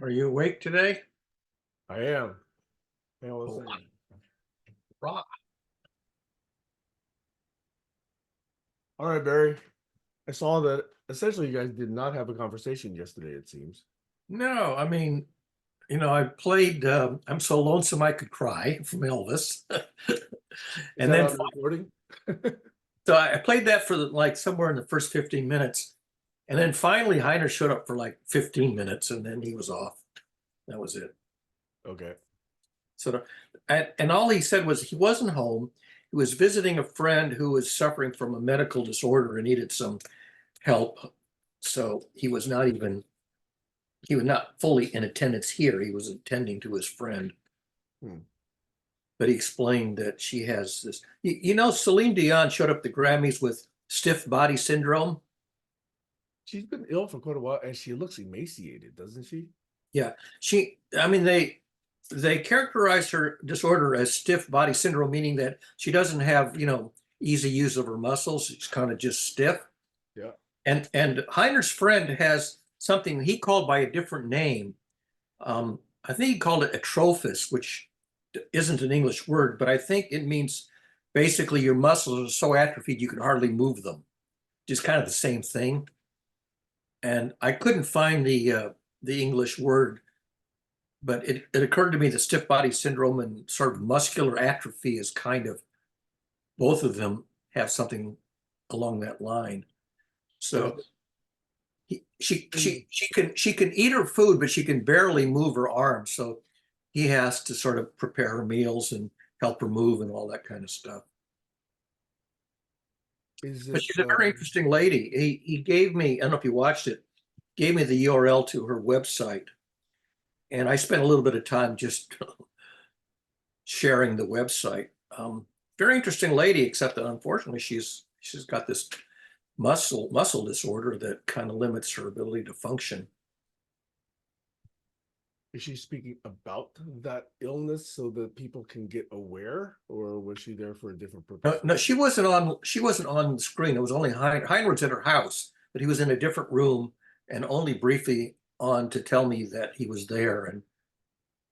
Are you awake today? I am. Hang on one Oh, second. right. All right, Barry. I saw that essentially you guys did not have a conversation yesterday, it seems. No, I mean, I played I'm So Lonesome I Could Cry from Elvis. Is And that then on the recording? so I played that for like somewhere in the first 15 minutes. And then finally Heiner showed up for like 15 minutes and then he was off. That was it. Okay. So and all he said was he wasn't home. He was visiting a friend who was suffering from a medical disorder and needed some help. So he was not fully in attendance here. He was attending to his friend. Hmm. But he explained that she has this. Celine Dion showed up at the Grammys with stiff body syndrome. She's been ill for quite a while and she looks emaciated, doesn't she? Yeah, I mean, they characterize her disorder as stiff body syndrome, meaning that she doesn't have, easy use of her muscles. She's kind of just stiff. Yeah. And Heiner's friend has something he called by a different name. I think he called it atrophis, which isn't an English word, but I think it means basically your muscles are so atrophied you can hardly move them. Just kind of the same thing. And I couldn't find the English word, but it occurred to me that stiff body syndrome and sort of muscular atrophy is kind of both of them have something along that line. Yeah. So she can eat her food, but she can barely move her arms. So he has to sort of prepare her meals and help her move and all that kind of stuff. Is But it she's a very interesting lady. He gave me, I don't know if you watched it, gave me the URL to her website. And I spent a little bit of time just sharing the website. Very interesting lady, except that unfortunately she's got this muscle disorder that kind of limits her ability to function. is she speaking about that illness so that people can get aware, or was she there for a different No, purpose? no, she wasn't on. She wasn't on the screen. It was only Heinrich's at her house, but he was in a different room and only briefly on to tell me that he was there and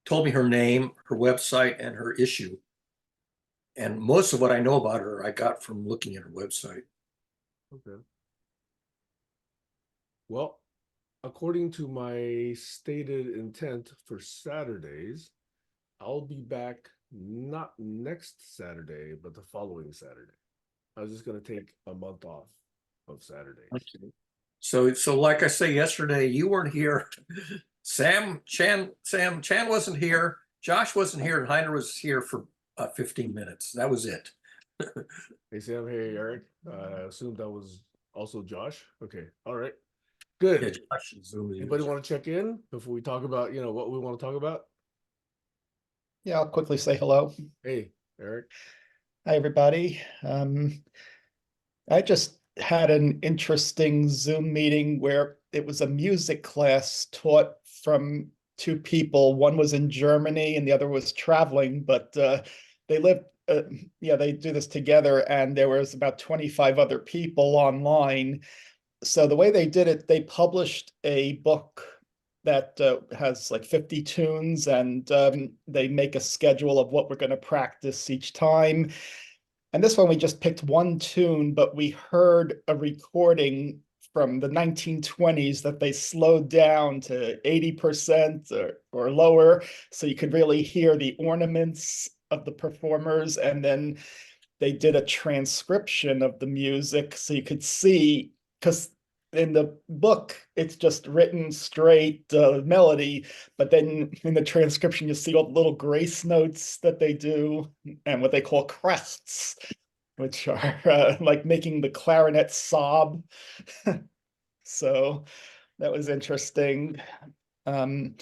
told me her name, her website, and her issue. And most of what I know about her, I got from looking at her website. Okay. Well, according to my stated intent for Saturdays, I'll be back not next Saturday, but the following Saturday. I was just going to take a month off of Saturdays. Okay. So like I say yesterday, you weren't here. Sam Chan wasn't here. Josh wasn't here, and Heiner was here for 15 minutes. That was it. Hey, Sam. Hey, Eric. I assume that was also Josh. Okay. All right. Yeah, Good. Josh zoomed Anybody in. want to check in before we talk about, what we want to talk about? Yeah, I'll quickly say hello. Hey, Eric. Hi, everybody. I just had an interesting Zoom meeting where it was a music class taught from two people. One was in Germany and the other was traveling, but they lived, they do this together, and there was about 25 other people online. So the way they did it, they published a book that has like 50 tunes, and they make a schedule of what we're going to practice each time. And this one, we just picked one tune, but we heard a recording from the 1920s that they slowed down to 80% or lower. So you could really hear the ornaments of the performers. And then they did a transcription of the music so you could see, because in the book it's just written straight melody, but then in the transcription you see all the little grace notes that they do and what they call crests, which are like making the clarinet sob. So that was interesting. um,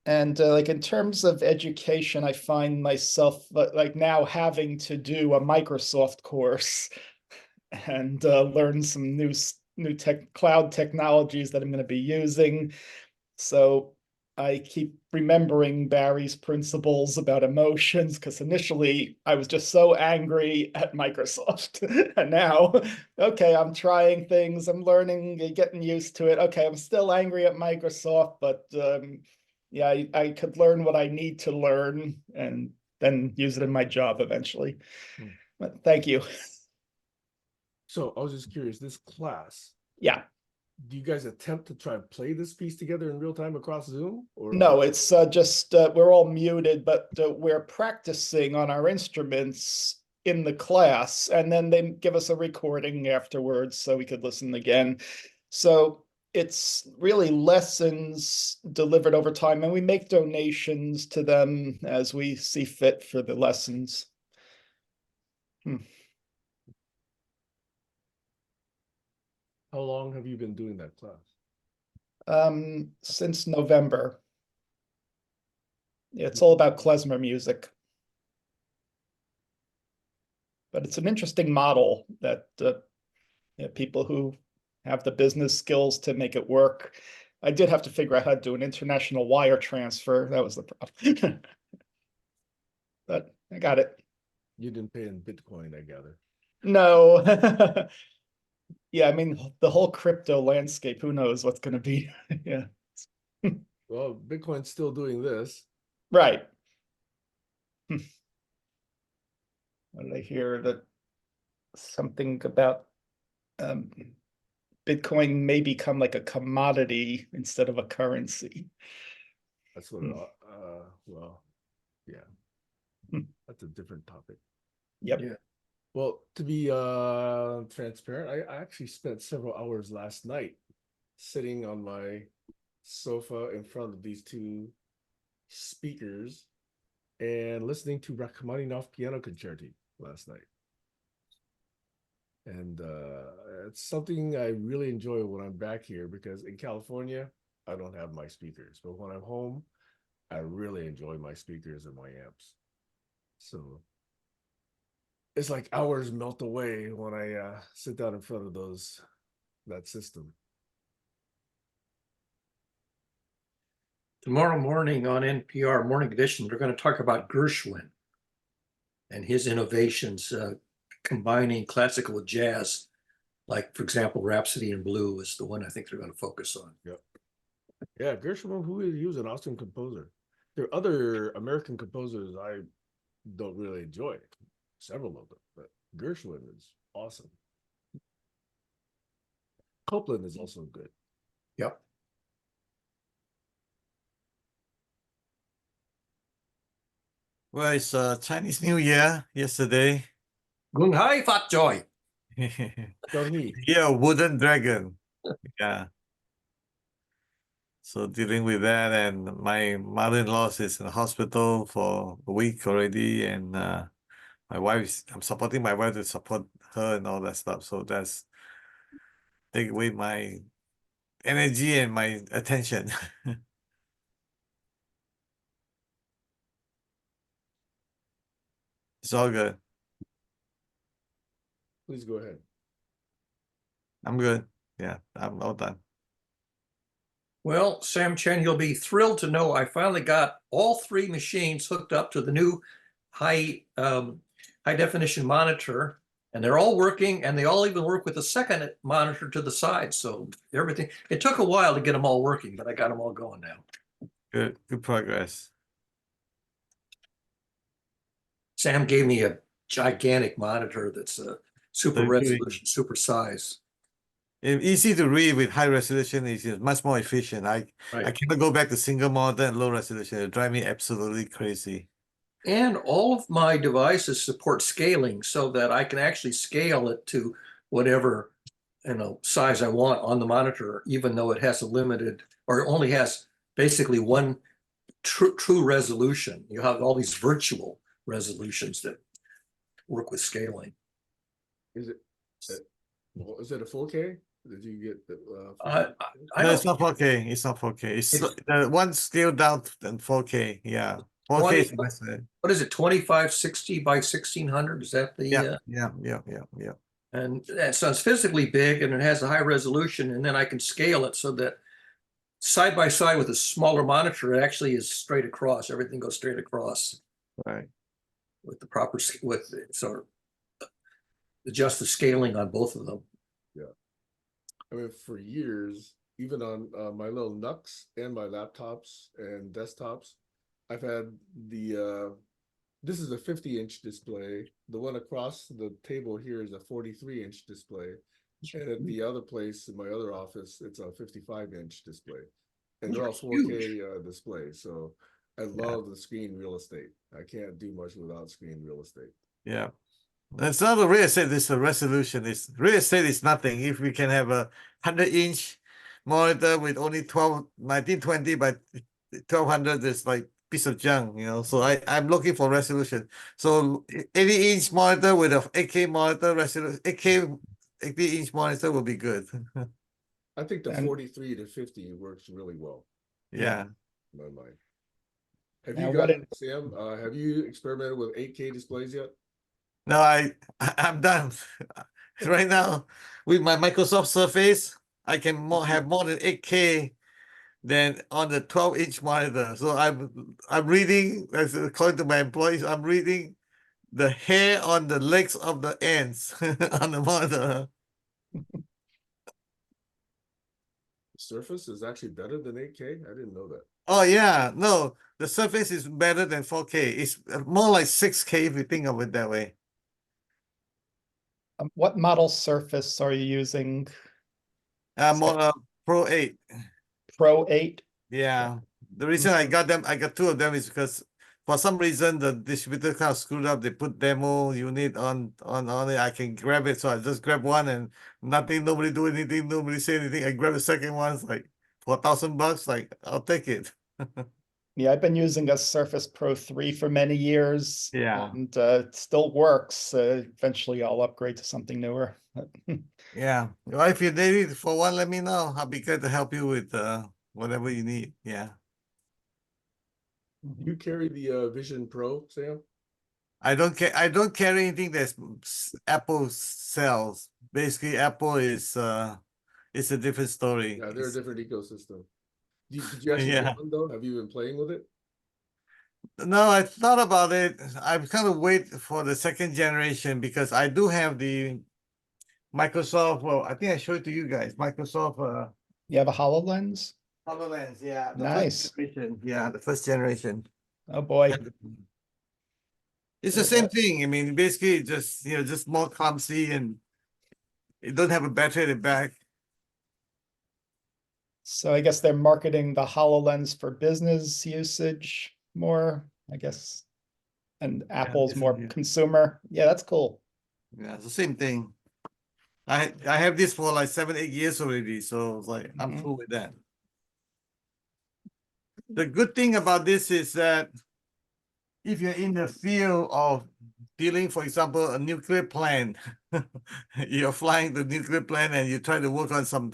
and like in terms of education, I find myself like now having to do a Microsoft course and learn some new cloud technologies that I'm going to be using. So I keep remembering Barry's principles about emotions because initially I was just so angry at Microsoft. And now, okay, I'm trying things, I'm learning, getting used to it. Okay, I'm still angry at Microsoft, but yeah, I could learn what I need to learn and then use it in my job eventually. But thank you. So I was just curious, this class, Yeah. do you guys attempt to try and play this piece together in real time across Zoom? Or No, it's just we're all muted, but we're practicing on our instruments in the class, and then they give us a recording afterwards so we could listen again. So it's really lessons delivered over time, and we make donations to them as we see fit for the lessons. how long have you been doing that class? Since November. Yeah, it's all about klezmer music. But it's an interesting model that people who have the business skills to make it work. I did have to figure out how to do an international wire transfer. That was the problem. But I got it. You didn't pay in Bitcoin, I gather. No. Yeah, I mean, the whole crypto landscape, who knows what's going to be. Yeah. Well, Bitcoin's still doing this. Right. What did I hear that something about Bitcoin may become like a commodity instead of a currency. That's what, well, yeah, that's a different topic. Yep. Yeah. Well, to be transparent, I actually spent several hours last night sitting on my sofa in front of these two speakers and listening to Rachmaninoff piano concerti last night. And it's something I really enjoy when I'm back here, because in California, I don't have my speakers. But when I'm home, I really enjoy my speakers and my amps. So it's like hours melt away when I sit down in front of that system. Tomorrow morning on NPR Morning Edition, we're going to talk about Gershwin and his innovations, combining classical with jazz. Like, for example, Rhapsody in Blue is the one I think they're going to focus on. Yep. Yeah, Gershwin, he was an awesome composer. There are other American composers I don't really enjoy, several of them, but Gershwin is awesome. Copland is also good. Yep. Well, it's Chinese New Year yesterday. Gung Hai Fat Joy. Don't he? Yeah, wooden dragon. Yeah. So dealing with that, and my mother-in-law is in the hospital for a week already, and I'm supporting my wife to support her and all that stuff. So that's take away my energy and my attention. It's all good. Please go ahead. I'm good. Yeah, I'm all done. Well, Sam Chen, you'll be thrilled to know I finally got all three machines hooked up to the new high definition monitor, and they're all working, and they all even work with a second monitor to the side. So everything, it took a while to get them all working, but I got them all going now. Good progress. Sam gave me a gigantic monitor that's a super resolution, super size. Easy to read with high resolution is much more efficient. I cannot go back to single monitor and low resolution. It drive me absolutely crazy. And all of my devices support scaling so that I can actually scale it to whatever size I want on the monitor, even though it has a limited, or it only has basically one true resolution. You have all these virtual resolutions that work with scaling. Is it a 4K? Did you get the? No, it's not 4K. It's not 4K. It's the one scale down than 4K. Yeah, 4K is the best. What is it? 2560 by 1600? Is that the? Yeah. And so it's physically big, and it has a high resolution, and then I can scale it so that side by side with a smaller monitor, it actually is straight across. Everything goes straight across Right. with the proper with sort of adjust the scaling on both of them. I mean, for years, even on my little Nux and my laptops and desktops, I've had the this is a 50-inch display. The one across the table here is a 43-inch display. And at the other place in my other office, it's a 55-inch display. And they're all 4K displays. So I love the screen real estate. I can't do much without screen real estate. Yeah. It's not a real estate, it's a resolution. It's real estate is nothing. If we can have a 100-inch monitor with only 1920 by 1200, it's like piece of junk, you know. So I'm looking for resolution. So 80-inch monitor with a 8K monitor resolution, 8K 80-inch monitor will be good. I think the And- 43 to 50 works really well Yeah. in my mind. Have Now, you what got Sam? Have you experimented with 8K displays yet? No, I'm done. Right now, with my Microsoft Surface, I can have more than 8K than on the 12-inch monitor. So I'm reading, as according to my employees, I'm reading the hair on the legs of the ants on the monitor. Surface is actually better than 8K. I didn't know that. Oh yeah, no, the Surface is better than 4K. It's more like 6K if you think of it that way. What model Surface are you using? I'm on a Pro 8. Pro 8? Yeah. The reason I got two of them is because for some reason the distributor kind of screwed up. They put demo unit on it. I can grab it, so I just grab one and nothing, nobody do anything, nobody say anything. I grab the second one, it's like $4,000, like I'll take it. Yeah, I've been using a Surface Pro 3 for many years. Yeah. And it still works. Eventually I'll upgrade to something newer. Yeah. Well, if you need it for one, let me know. I'll be glad to help you with whatever you need. Yeah. You carry the Vision Pro, Sam? I don't carry anything that's Apple sells. Basically, Apple is it's a different story. Yeah, they're a different ecosystem. Did you actually get one though? Have you been playing with it? No, I thought about it. I'm kind of wait for the second generation because I do have the Microsoft. Well, I think I showed it to you guys. Microsoft You have a HoloLens? HoloLens. Yeah, the Nice. first generation. Yeah, the first generation. Oh boy. It's the same thing. I mean, basically, just more clumsy and it don't have a battery at the back. So I guess they're marketing the HoloLens for business usage more, I guess. And Apple's more yeah. consumer. Yeah, that's cool. Yeah, it's the same thing. I have this for like 7-8 years already, so it's like I'm cool with that. The good thing about this is that if you're in the field of dealing, for example, a nuclear plant, you're flying the nuclear plant and you try to work on some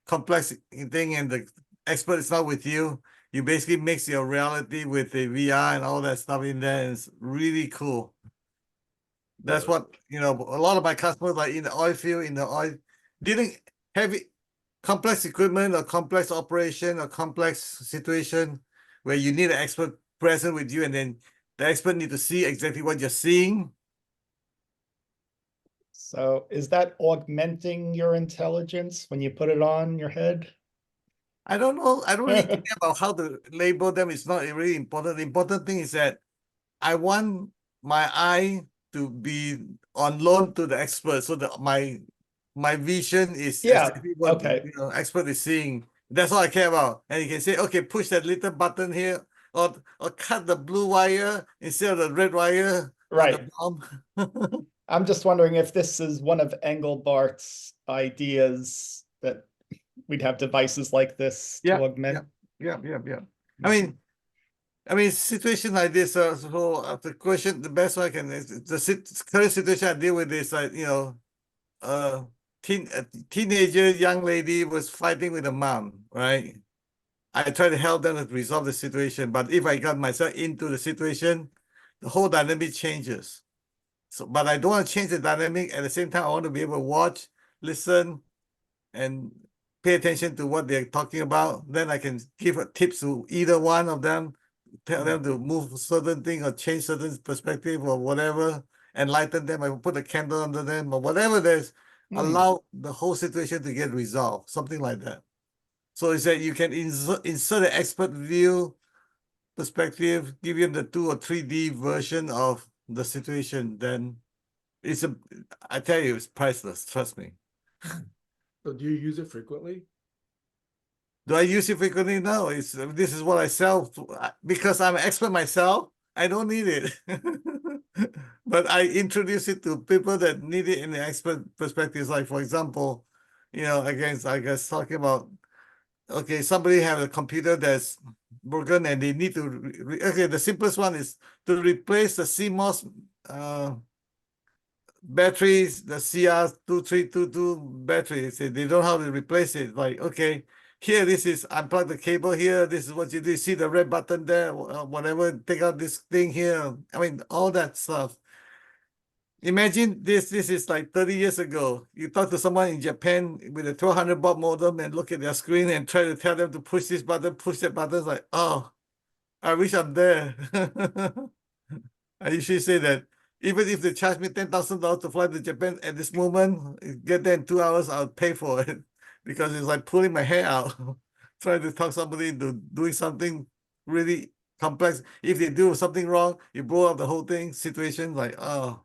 complex thing and the expert is not with you, you basically mix your reality with the VR and all that stuff in there. And it's really cool. That's what, a lot of my customers are in the oil field, dealing heavy, complex equipment or complex operation or complex situation where you need an expert present with you and then the expert need to see exactly what you're seeing. So is that augmenting your intelligence when you put it on your head? I don't know. I don't really care about how to label them. It's not really important. The important thing is that I want my eye to be on loan to the expert so that my vision is exactly what the expert is seeing. That's all I care about. And you can say, okay, push that little button here or cut the blue wire instead of the red wire. Right. On the bomb. I'm just wondering if this is one of Engelbart's ideas that we'd have devices like this to augment. Yeah. I mean, situation like this. So the question, the best way I can, the current situation I deal with is like a teenager young lady was fighting with a mom, right? I try to help them to resolve the situation, but if I got myself into the situation, the whole dynamic changes. So, but I don't want to change the dynamic. At the same time, I want to be able to watch, listen, and pay attention to what they're talking about. Then I can give tips to either one of them, tell them to move certain thing or change certain perspective or whatever, enlighten them. I will put a candle under them or whatever it is, allow the whole situation to get resolved, something like that. So it's that you can insert an expert view perspective, give them the 2 or 3D version of the situation, then I tell you, it's priceless, trust me. So do you use it frequently? Do I use it frequently? No, this is what I sell because I'm an expert myself. I don't need it. But I introduce it to people that need it in the expert perspectives. Like, for example, again, I guess talking about, okay, somebody have a computer that's broken and they need to, okay, the simplest one is to replace the CMOS batteries, the CR2322 batteries. They don't know how to replace it. Like, okay, here, this is unplug the cable here. This is what you do. See the red button there, whatever. Take out this thing here. I mean, all that stuff. Imagine this is like 30 years ago. You talk to someone in Japan with a 1200 baud modem and look at their screen and try to tell them to push this button, push that button. It's like, oh, I wish I'm there. I usually say that even if they charge me $10,000 to fly to Japan at this moment, get there in 2 hours, I'll pay for it because it's like pulling my hair out, trying to talk somebody into doing something really complex. If they do something wrong, you blow up the whole thing, situation like, oh,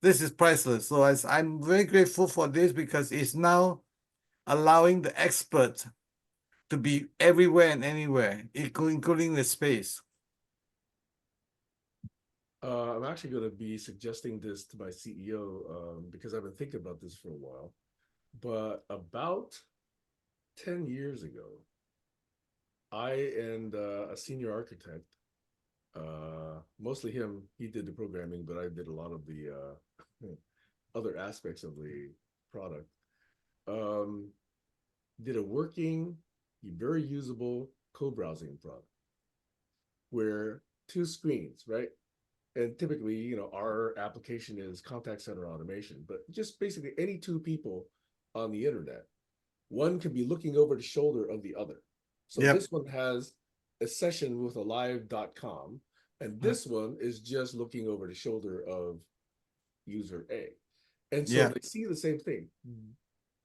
this is priceless. So I'm very grateful for this because it's now allowing the expert to be everywhere and anywhere, including the space. I'm actually going to be suggesting this to my CEO because I've been thinking about this for a while. But about 10 years ago, I and a senior architect, mostly him, he did the programming, but I did a lot of the other aspects of the product, did a working, very usable co-browsing product where 2 screens, right? And typically, our application is contact center automation, but just basically any 2 people on the internet, one can be looking over the shoulder of the other. So this one has a session with a live.com, and this one is just looking over the shoulder of user A. And so they see the same thing.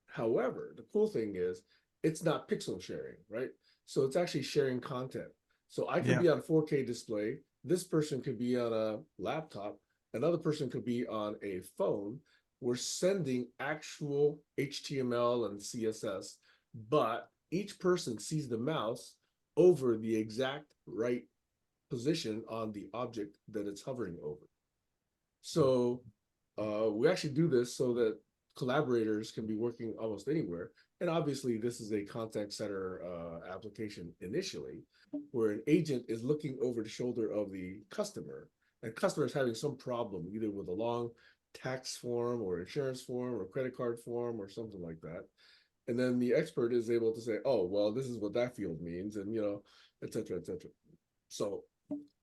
However, the cool thing is it's not pixel sharing, right? So it's actually sharing content. So I could be on 4K display. This person could be on a laptop. Another person could be on a phone. We're sending actual HTML and CSS, but each person sees the mouse over the exact right position on the object that it's hovering over. So we actually do this so that collaborators can be working almost anywhere. And obviously, this is a contact center application initially, where an agent is looking over the shoulder of the customer, and customer is having some problem, either with a long tax form or insurance form or credit card form or something like that. And then the expert is able to say, oh, well, this is what that field means, and, et cetera, et cetera. So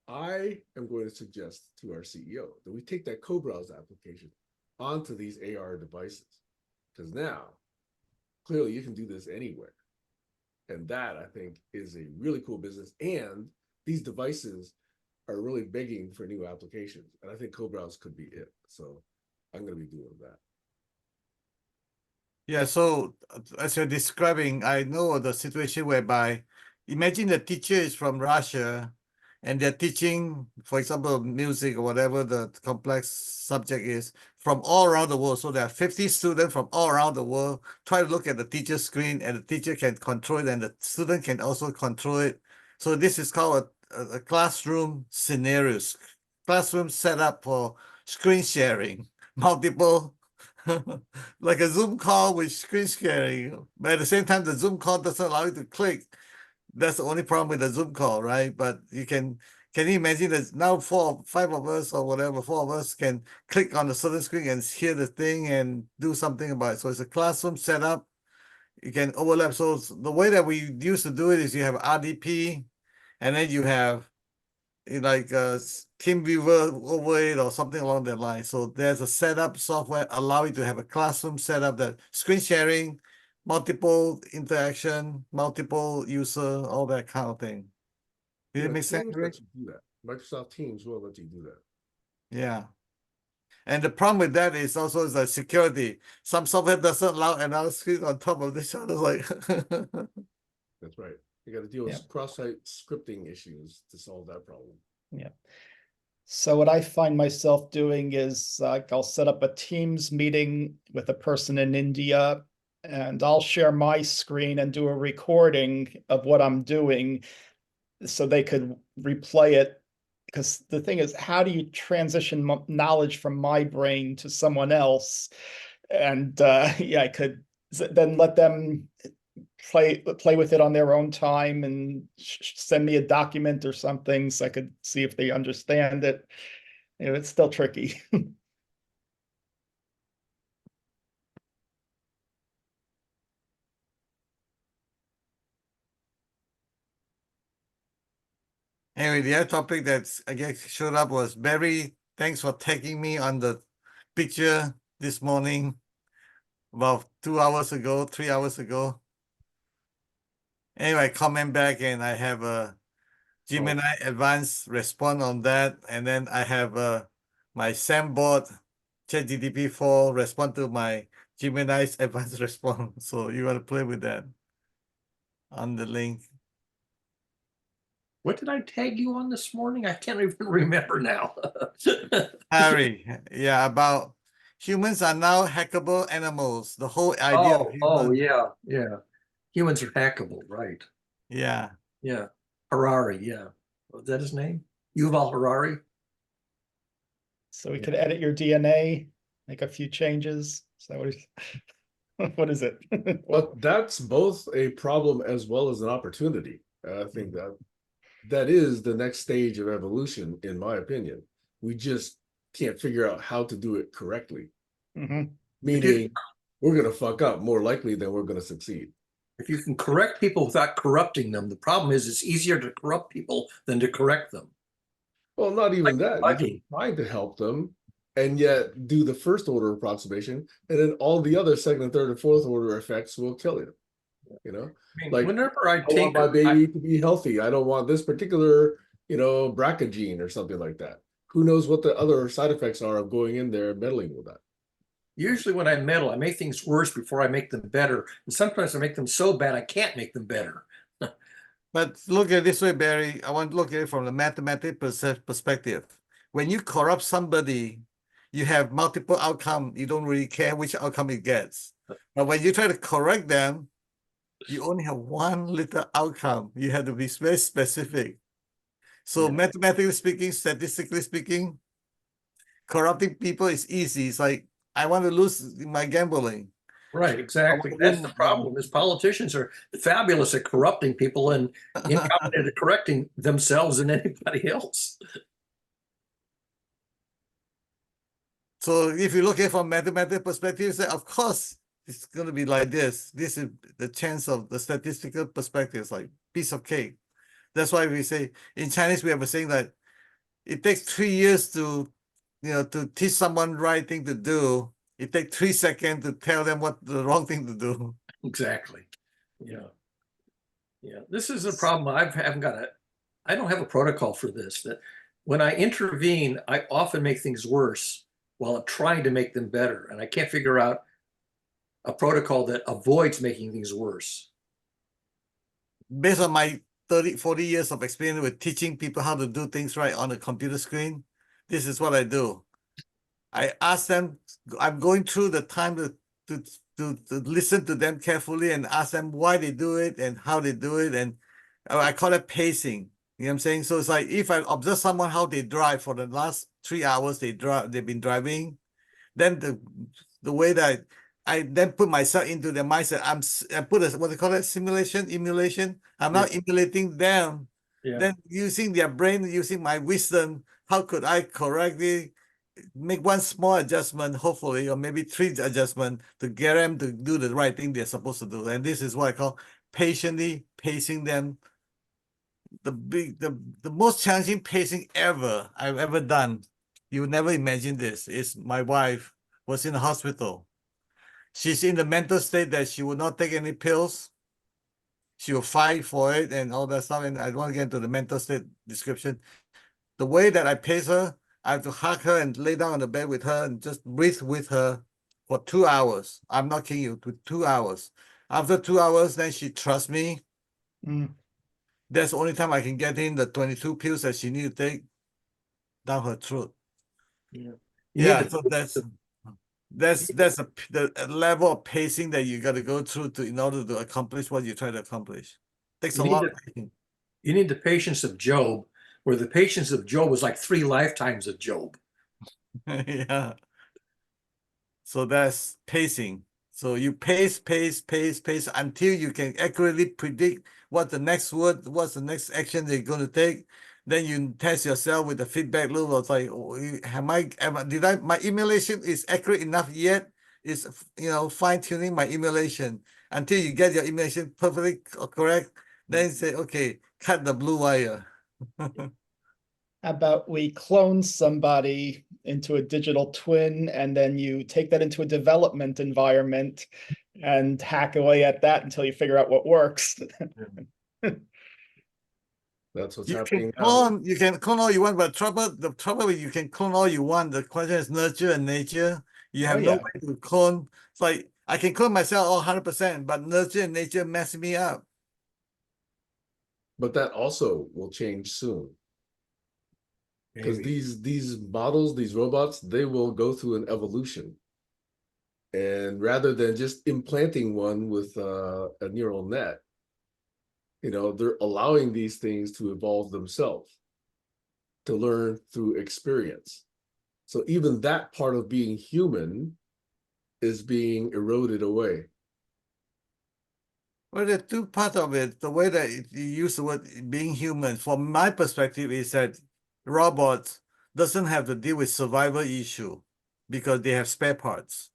I am going to suggest to our CEO that we take that co-browse application onto these AR devices, because now clearly you can do this anywhere. And that, I think, is a really cool business. And these devices are really begging for new applications. And I think co-browse could be it. So I'm going to be doing that. Yeah, so as you're describing, I know the situation whereby imagine the teacher is from Russia and they're teaching, for example, music or whatever the complex subject is from all around the world. So there are 50 students from all around the world. Try to look at the teacher's screen and the teacher can control it and the student can also control it. So this is called a classroom scenarios, classroom setup for screen sharing, multiple like a Zoom call with screen sharing, but at the same time, the Zoom call doesn't allow you to click. That's the only problem with the Zoom call, right? But can you imagine that now 5 of us or whatever, 4 of us can click on the certain screen and hear the thing and do something about it. So it's a classroom setup. You can overlap. So the way that we used to do it is you have RDP, and then you have like TeamViewer over it or something along that line. So there's a setup software allow you to have a classroom setup that screen sharing multiple interaction, multiple user, all that kind of thing. Did it make sense? Teams Rick? lets you do that. Microsoft Teams will let you do that. Yeah. And the problem with that is also the security. Some software doesn't allow another screen on top of this other. Like, That's right. You got to deal with Yeah. cross-site scripting issues to solve that problem. Yeah. So what I find myself doing is I'll set up a Teams meeting with a person in India, and I'll share my screen and do a recording of what I'm doing so they could replay it. Because the thing is, how do you transition knowledge from my brain to someone else? And yeah, I could then let them play with it on their own time and send me a document or something so I could see if they understand it. You know, it's still tricky. anyway, the other topic that's I guess showed up was Barry. Thanks for tagging me on the picture this morning, about 2 hours ago, 3 hours ago. Anyway, I comment back and I have a Gemini advanced response on that, and then I have my Sandboard ChatGPT 4 respond to my Gemini's advanced response. So you want to play with that on the link. What did I tag you on this morning? I can't even remember now. Harry, yeah, about humans are now hackable animals. The whole idea of Oh, humans. yeah. Humans are hackable, right? Yeah. Yeah. Harari, yeah. Was that his name? Yuval Harari? So we could edit your DNA, make a few changes. So what is it? Well, that's both a problem as well as an opportunity. I think that is the next stage of evolution, in my opinion. We just can't figure out how to do it correctly. Mhm. Meaning, we're going to fuck up more likely than we're going to succeed. If you can correct people without corrupting them, the problem is it's easier to corrupt people than to correct them. Well, not even that. Like You're trying to help them and yet do the first order approximation, and then all the other second and third and fourth order effects will kill you. You know, I mean, like whenever I I take want my baby to be healthy. I don't want this particular, BRCA gene or something like that. Who knows what the other side effects are of going in there and meddling with that? usually when I meddle, I make things worse before I make them better. And sometimes I make them so bad I can't make them better. But look at it this way, Barry. I want to look at it from the mathematical perspective. When you corrupt somebody, you have multiple outcomes. You don't really care which outcome it gets. But when you try to correct them, you only have one little outcome. You have to be very specific. So Yeah. mathematically speaking, statistically speaking, corrupting people is easy. It's like, I want to lose my gambling. Right, exactly. I That's win the problem, is politicians are fabulous at corrupting people and incompetent at correcting themselves and anybody else. So if you look at it from mathematical perspective, say, of course, it's going to be like this. This is the chance of the statistical perspective. It's like piece of cake. That's why we say in Chinese, we have a saying that it takes 3 years to teach someone right thing to do. It takes 3 seconds to tell them what the wrong thing to do. Exactly. Yeah. Yeah. This is a problem. I don't have a protocol for this, that when I intervene, I often make things worse while I'm trying to make them better. And I can't figure out a protocol that avoids making things worse. Based on my 30, 40 years of experience with teaching people how to do things right on a computer screen, this is what I do. I ask them, I'm going through the time to listen to them carefully and ask them why they do it and how they do it. And I call it pacing. You know what I'm saying? So it's like if I observe someone how they drive for the last 3 hours they've been driving, then the way that I then put myself into their mindset, I put a what they call it, emulation. I'm now emulating them. Yeah. Then using their brain, using my wisdom, how could I correctly make one small adjustment, hopefully, or maybe 3 adjustments to get them to do the right thing they're supposed to do. And this is what I call patiently pacing them. The most challenging pacing I've ever done. You would never imagine this. Is my wife was in the hospital. she's in the mental state that she will not take any pills. She will fight for it and all that stuff. And I don't want to get into the mental state description. The way that I pace her, I have to hug her and lay down on the bed with her and just breathe with her for 2 hours. I'm not kidding you, 2 hours. After 2 hours, then she trusts me. Mm. That's the only time I can get in the 22 pills that she need to take down her throat. You Yeah, need to so that's a level of pacing that you got to go through to in order to accomplish what you try to accomplish. Takes You a need lot to- of pacing. You need the patience of Job, where the patience of Job was like 3 lifetimes of Job. Yeah. So that's pacing. So you pace until you can accurately predict what the next word, what's the next action they're going to take. Then you test yourself with the feedback loop of like, oh, my emulation is accurate enough yet? Is, fine tuning my emulation until you get your emulation perfectly correct. Then you say, okay, cut the blue wire. How about we clone somebody into a digital twin and then you take that into a development environment and hack away at that until you figure out what works. That's what's You happening can now. clone, you can clone all you want, but the trouble is you can clone all you want. The question is nurture and nature. You have no yeah. way to clone. It's like I can clone myself all 100%, but nurture and nature mess me up. But that also will change soon. Because Maybe. these models, these robots, they will go through an evolution. And rather than just implanting one with a neural net, they're allowing these things to evolve themselves, to learn through experience. So even that part of being human is being eroded away. Well, there are two parts of it. The way that you use the word being human, from my perspective, is that robots doesn't have to deal with survival issue because they have spare parts.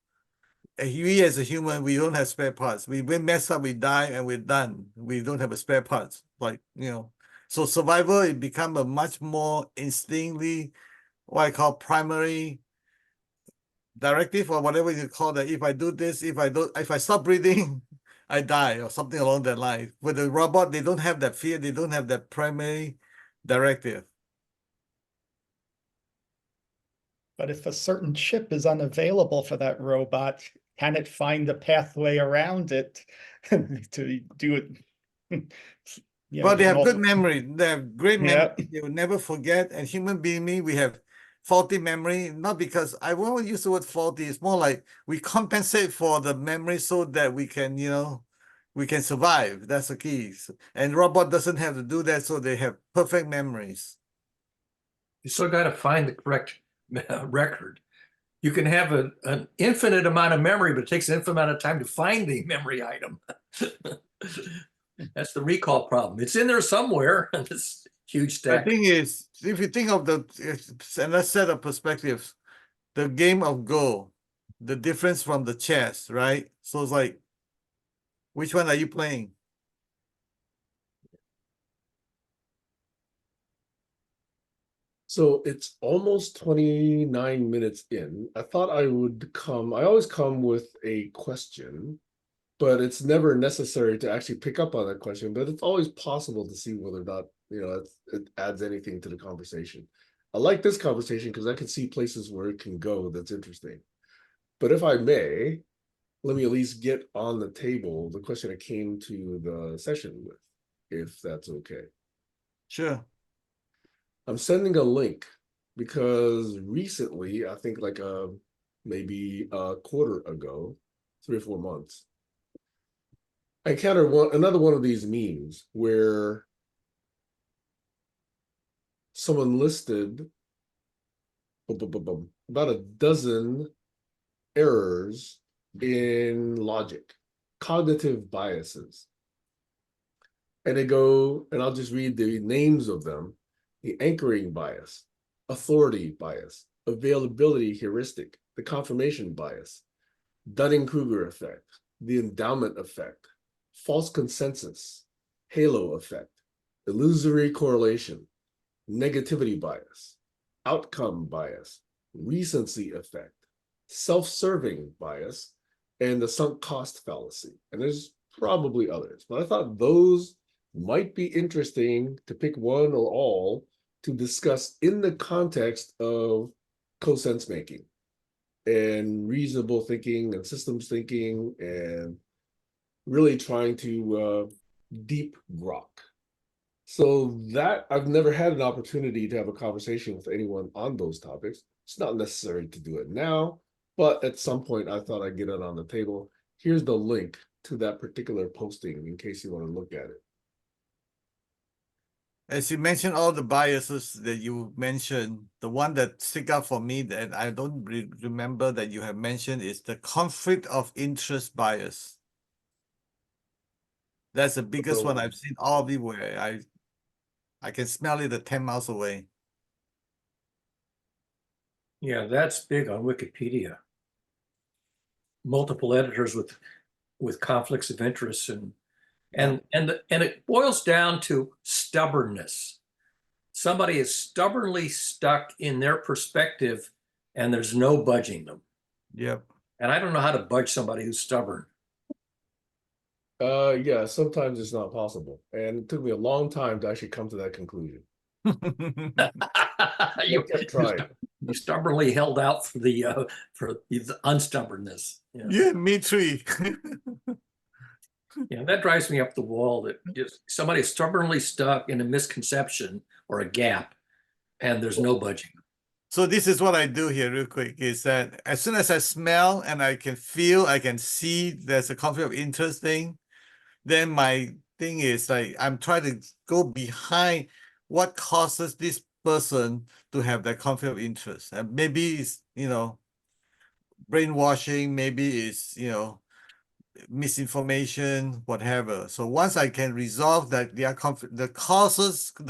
We as a human, we don't have spare parts. We mess up, we die, and we're done. We don't have a spare parts. So survival, it become a much more instinctively, what I call primary directive or whatever you call that. If I do this, if I stop breathing, I die or something along that line. With the robot, they don't have that fear. They don't have that primary directive. But if a certain chip is unavailable for that robot, can it find a pathway around it to do it? Well, they have good memory. They have great memory. Yeah. They will never forget. And human being, we have faulty memory, not because I won't use the word faulty. It's more like we compensate for the memory so that we can, we can survive. That's the key. And robot doesn't have to do that, so they have perfect memories. You still got to find the correct record. You can have an infinite amount of memory, but it takes an infinite amount of time to find the memory item. That's the recall problem. It's in there somewhere. This huge The stack. thing is, if you think of another set of perspectives, the game of Go, the difference from the chess, right? So it's like, which one are you playing? So it's almost 29 minutes in. I thought I always come with a question, but it's never necessary to actually pick up on that question, but it's always possible to see whether or not, it adds anything to the conversation. I like this conversation because I can see places where it can go that's interesting. But if I may, let me at least get on the table the question I came to the session with, if that's okay. Sure. I'm sending a link because recently, I think like maybe a quarter ago, 3 or 4 months, I encountered another one of these memes where someone listed about a dozen errors in logic, cognitive biases. And they go, and I'll just read the names of them: the anchoring bias, authority bias, availability heuristic, the confirmation bias, Dunning-Kruger effect, the endowment effect, false consensus, halo effect, illusory correlation, negativity bias, outcome bias, recency effect, self-serving bias, and the sunk cost fallacy. And there's probably others, but I thought those might be interesting to pick one or all to discuss in the context of co-sense making and reasonable thinking and systems thinking, and really trying to deep grok. So that I've never had an opportunity to have a conversation with anyone on those topics. It's not necessary to do it now, but at some point I thought I'd get it on the table. Here's the link to that particular posting in case you want to look at it. As you mentioned, all the biases that you mentioned, the one that stick out for me that I don't remember that you have mentioned is the conflict of interest bias. That's the biggest one I've seen all everywhere. I can smell it at 10 miles away. Yeah, that's big on Wikipedia. Multiple editors with conflicts of interest and it boils down to stubbornness. Somebody is stubbornly stuck in their perspective and there's no budging them. Yep. And I don't know how to budge somebody who's stubborn. Yeah, sometimes it's not possible. And it took me a long time to actually come to that conclusion. you kept trying. You stubbornly held out for the unstubbornness. Yeah. Yeah, me too. Yeah, that drives me up the wall that just somebody is stubbornly stuck in a misconception or a gap, and there's no budging. So this is what I do here real quick, is that as soon as I smell and I can feel, I can see there's a conflict of interest thing, then my thing is like, I'm trying to go behind what causes this person to have that conflict of interest. And maybe it's, brainwashing, maybe it's, misinformation, whatever. So once I can resolve that the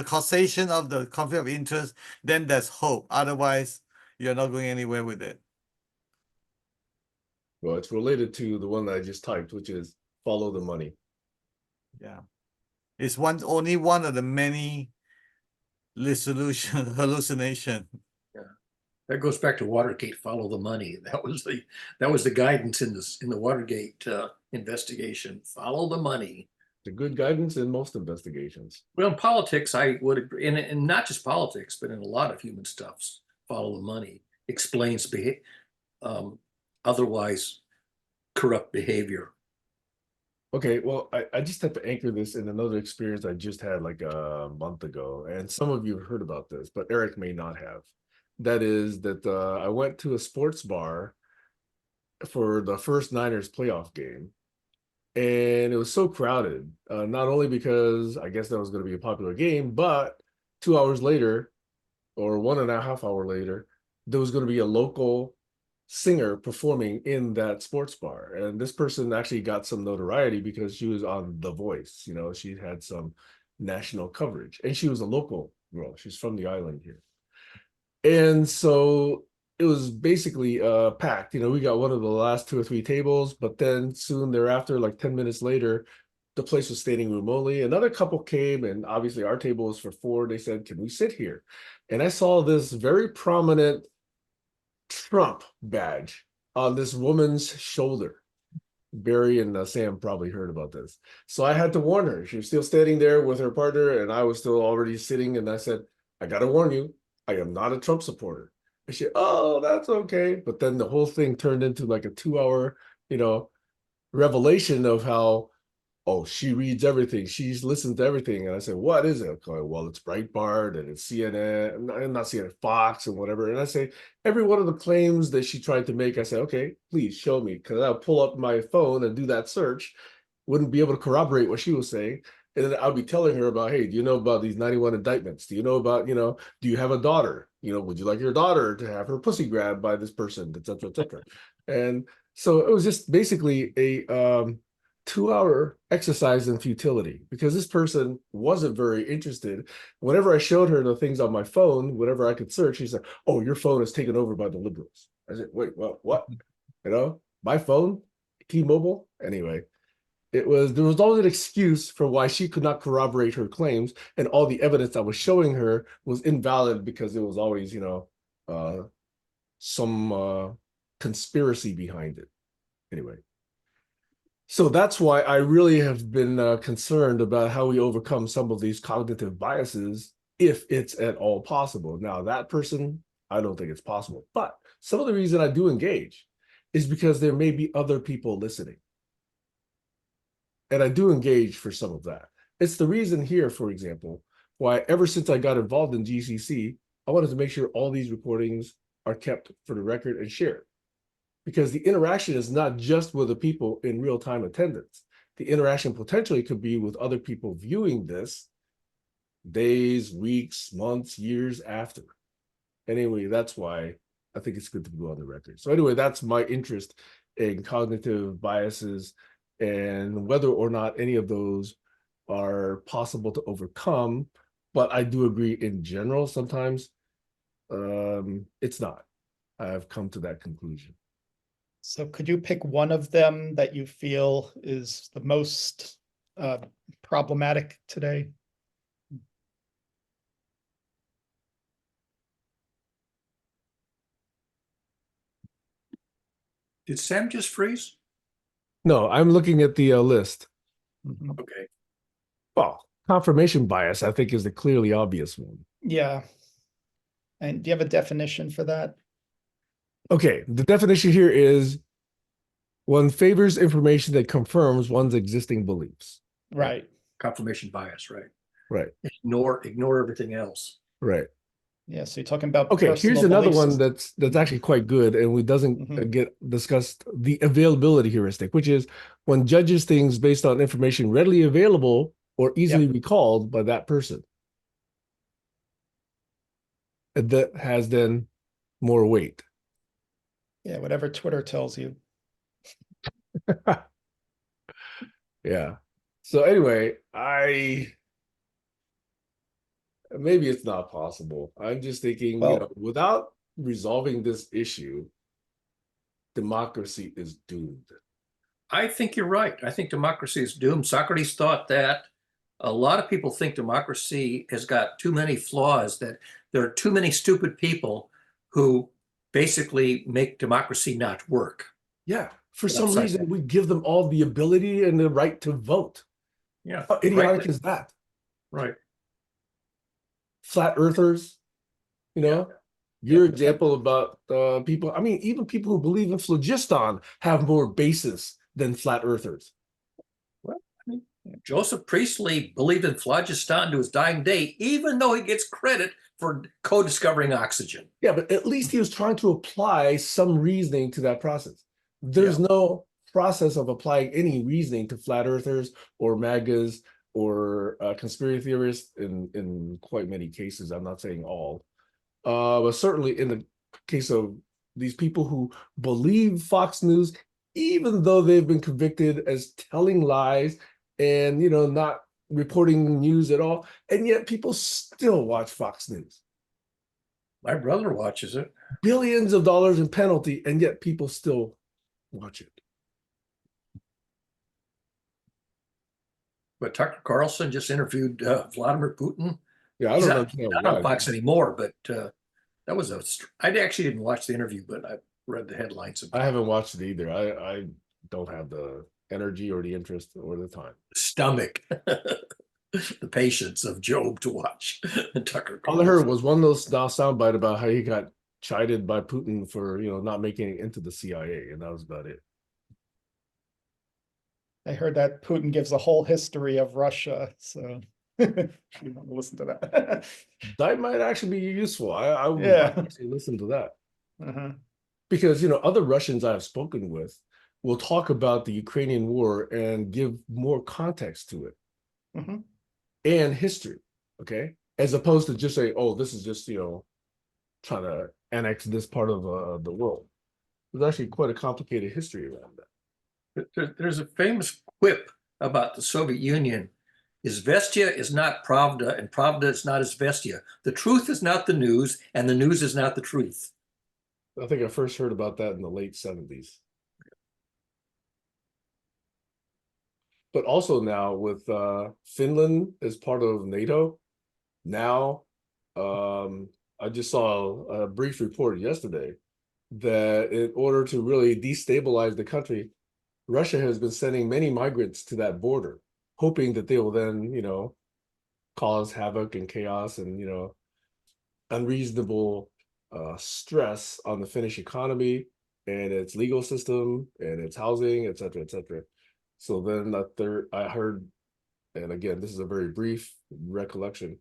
causation of the conflict of interest, then there's hope. Otherwise, you're not going anywhere with it. Well, it's related to the one that I just typed, which is follow the money. Yeah. It's only one of the many hallucination. That goes back to Watergate. Follow the money. That was the guidance in the Watergate investigation. Follow the money. The good guidance in most investigations. Well, in politics, I would agree, and not just politics, but in a lot of human stuffs, follow the money explains otherwise corrupt behavior. Okay, well, I just have to anchor this in another experience I just had like a month ago, and some of you have heard about this, but Eric may not have. That is that I went to a sports bar for the first Niners playoff game, and it was so crowded, not only because I guess that was going to be a popular game, but 2 hours later, or 1.5 hours later, there was going to be a local singer performing in that sports bar. And this person actually got some notoriety because she was on The Voice. She had some national coverage, and she was a local girl. She's from the island here. And so it was basically packed. We got one of the last 2 or 3 tables, but then soon thereafter, like 10 minutes later, the place was standing room only. Another couple came, and obviously our table was for 4. They said, "Can we sit here?" And I saw this very prominent Trump badge on this woman's shoulder. Barry and Sam probably heard about this. So I had to warn her. She was still standing there with her partner, and I was still already sitting, and I said, "I got to warn you, I am not a Trump supporter." And she, "Oh, that's okay." But then the whole thing turned into like a 2-hour, revelation of how, oh, she reads everything. She's listened to everything. And I said, "What is it?" Okay, well, it's Breitbart and it's CNN, and not CNN, Fox and whatever. And I say, every one of the claims that she tried to make, I said, "Okay, please show me." Because I'll pull up my phone and do that search. Wouldn't be able to corroborate what she was saying. And then I'll be telling her about, "Hey, do you know about these 91 indictments? Do you know about, do you have a daughter? Would you like your daughter to have her pussy grabbed by this person, et cetera, et cetera." And so it was just basically a 2-hour exercise in futility, because this person wasn't very interested. Whenever I showed her the things on my phone, whatever I could search, she said, "Oh, your phone is taken over by the liberals." I said, "Wait, what? My phone, T-Mobile?" Anyway, there was always an excuse for why she could not corroborate her claims, and all the evidence I was showing her was invalid because it was always, some conspiracy behind it. Anyway. So that's why I really have been concerned about how we overcome some of these cognitive biases, if it's at all possible. Now, that person, I don't think it's possible. But some of the reason I do engage is because there may be other people listening. And I do engage for some of that. It's the reason here, for example, why ever since I got involved in GCC, I wanted to make sure all these recordings are kept for the record and shared. Because the interaction is not just with the people in real-time attendance. The interaction potentially could be with other people viewing this days, weeks, months, years after. Anyway, that's why I think it's good to go on the record. So anyway, that's my interest in cognitive biases and whether or not any of those are possible to overcome. But I do agree in general, sometimes it's not. I've come to that conclusion. So could you pick one of them that you feel is the most problematic today? Did Sam just freeze? No, I'm looking at the list. Mhm. Okay. Well, confirmation bias, I think, is the clearly obvious one. Yeah. And do you have a definition for that? Okay, the definition here is one favors information that confirms one's existing beliefs. Right. Confirmation bias, right? Right, Ignore everything else. right. Yeah. So you're talking about Okay, here's personal another belief one systems. that's actually quite good, and we doesn't Mhm. get discussed the availability heuristic, which is one judges things based on information readily available or easily recalled by that person. And that has then more weight. Yeah, whatever Twitter tells you. Yeah. So anyway, maybe it's not possible. I'm just thinking, Well, without resolving this issue, democracy is doomed. I think you're right. I think democracy is doomed. Socrates thought that. A lot of people think democracy has got too many flaws, that there are too many stupid people who basically make democracy not work. Yeah. For But some upside reason, down. we give them all the ability and the right to vote. Yeah. How idiotic Right. is that? Right. Flat earthers, Yeah. your example about people, I mean, even people who believe in phlogiston have more basis than flat earthers. Well, I mean, Joseph Priestley believed in phlogiston to his dying day, even though he gets credit for co-discovering oxygen. Yeah, but at least he was trying to apply some reasoning to that process. There's no process of applying any reasoning to flat earthers or MAGAs or conspiracy theorists in quite many cases. I'm not saying all, but certainly in the case of these people who believe Fox News, even though they've been convicted as telling lies and not reporting news at all, and yet people still watch Fox News. My brother watches it. Billions of dollars in penalty, and yet people still watch it. But Tucker Carlson just interviewed Vladimir Putin. Yeah, I He's don't not, know not why. on Fox anymore, but that was I actually didn't watch the interview, but I read the headlines about I haven't watched it either. I don't have the energy or the interest or the time. stomach, the patience of Job to watch Tucker All I Carlson. heard was one of those soundbite about how he got chided by Putin for not making it into the CIA, and that was about it. I heard that Putin gives a whole history of Russia, so you want to listen to that. That might actually be useful. I would Yeah. actually listen to that. Uh-huh. Because other Russians I've spoken with will talk about the Ukrainian war and give more context to it Mhm. and history, okay, as opposed to just say, oh, this is just trying to annex this part of the world. There's actually quite a complicated history around that. There's a famous quip about the Soviet Union. Izvestia is not Pravda, and Pravda is not Izvestia. The truth is not the news, and the news is not the truth. I think I first heard about that in the late 70s. But also now with Finland as part of NATO, now I just saw a brief report yesterday that in order to really destabilize the country, Russia has been sending many migrants to that border, hoping that they will then, cause havoc and chaos and, unreasonable stress on the Finnish economy and its legal system and its housing, et cetera, et cetera. So then I heard, and again, this is a very brief recollection,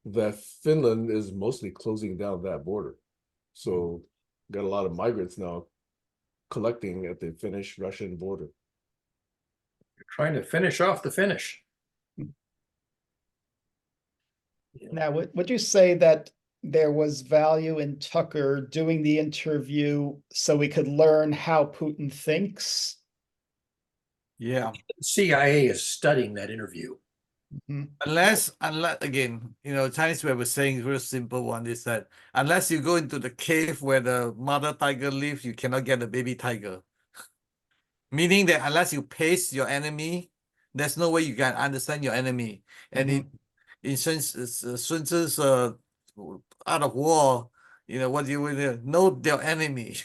that Finland is mostly closing down that border. So got a lot of migrants now collecting at the Finnish-Russian border. Trying to finish off the Finnish. Now, would you say that there was value in Tucker doing the interview so we could learn how Putin thinks? Yeah. CIA is studying that interview. Mhm. Unless again, Chinese way of saying real simple one is that unless you go into the cave where the mother tiger lives, you cannot get a baby tiger. Meaning that unless you pace your enemy, there's no way you can understand your enemy. And in Sun Tzu's Art of War, what do you know your enemy?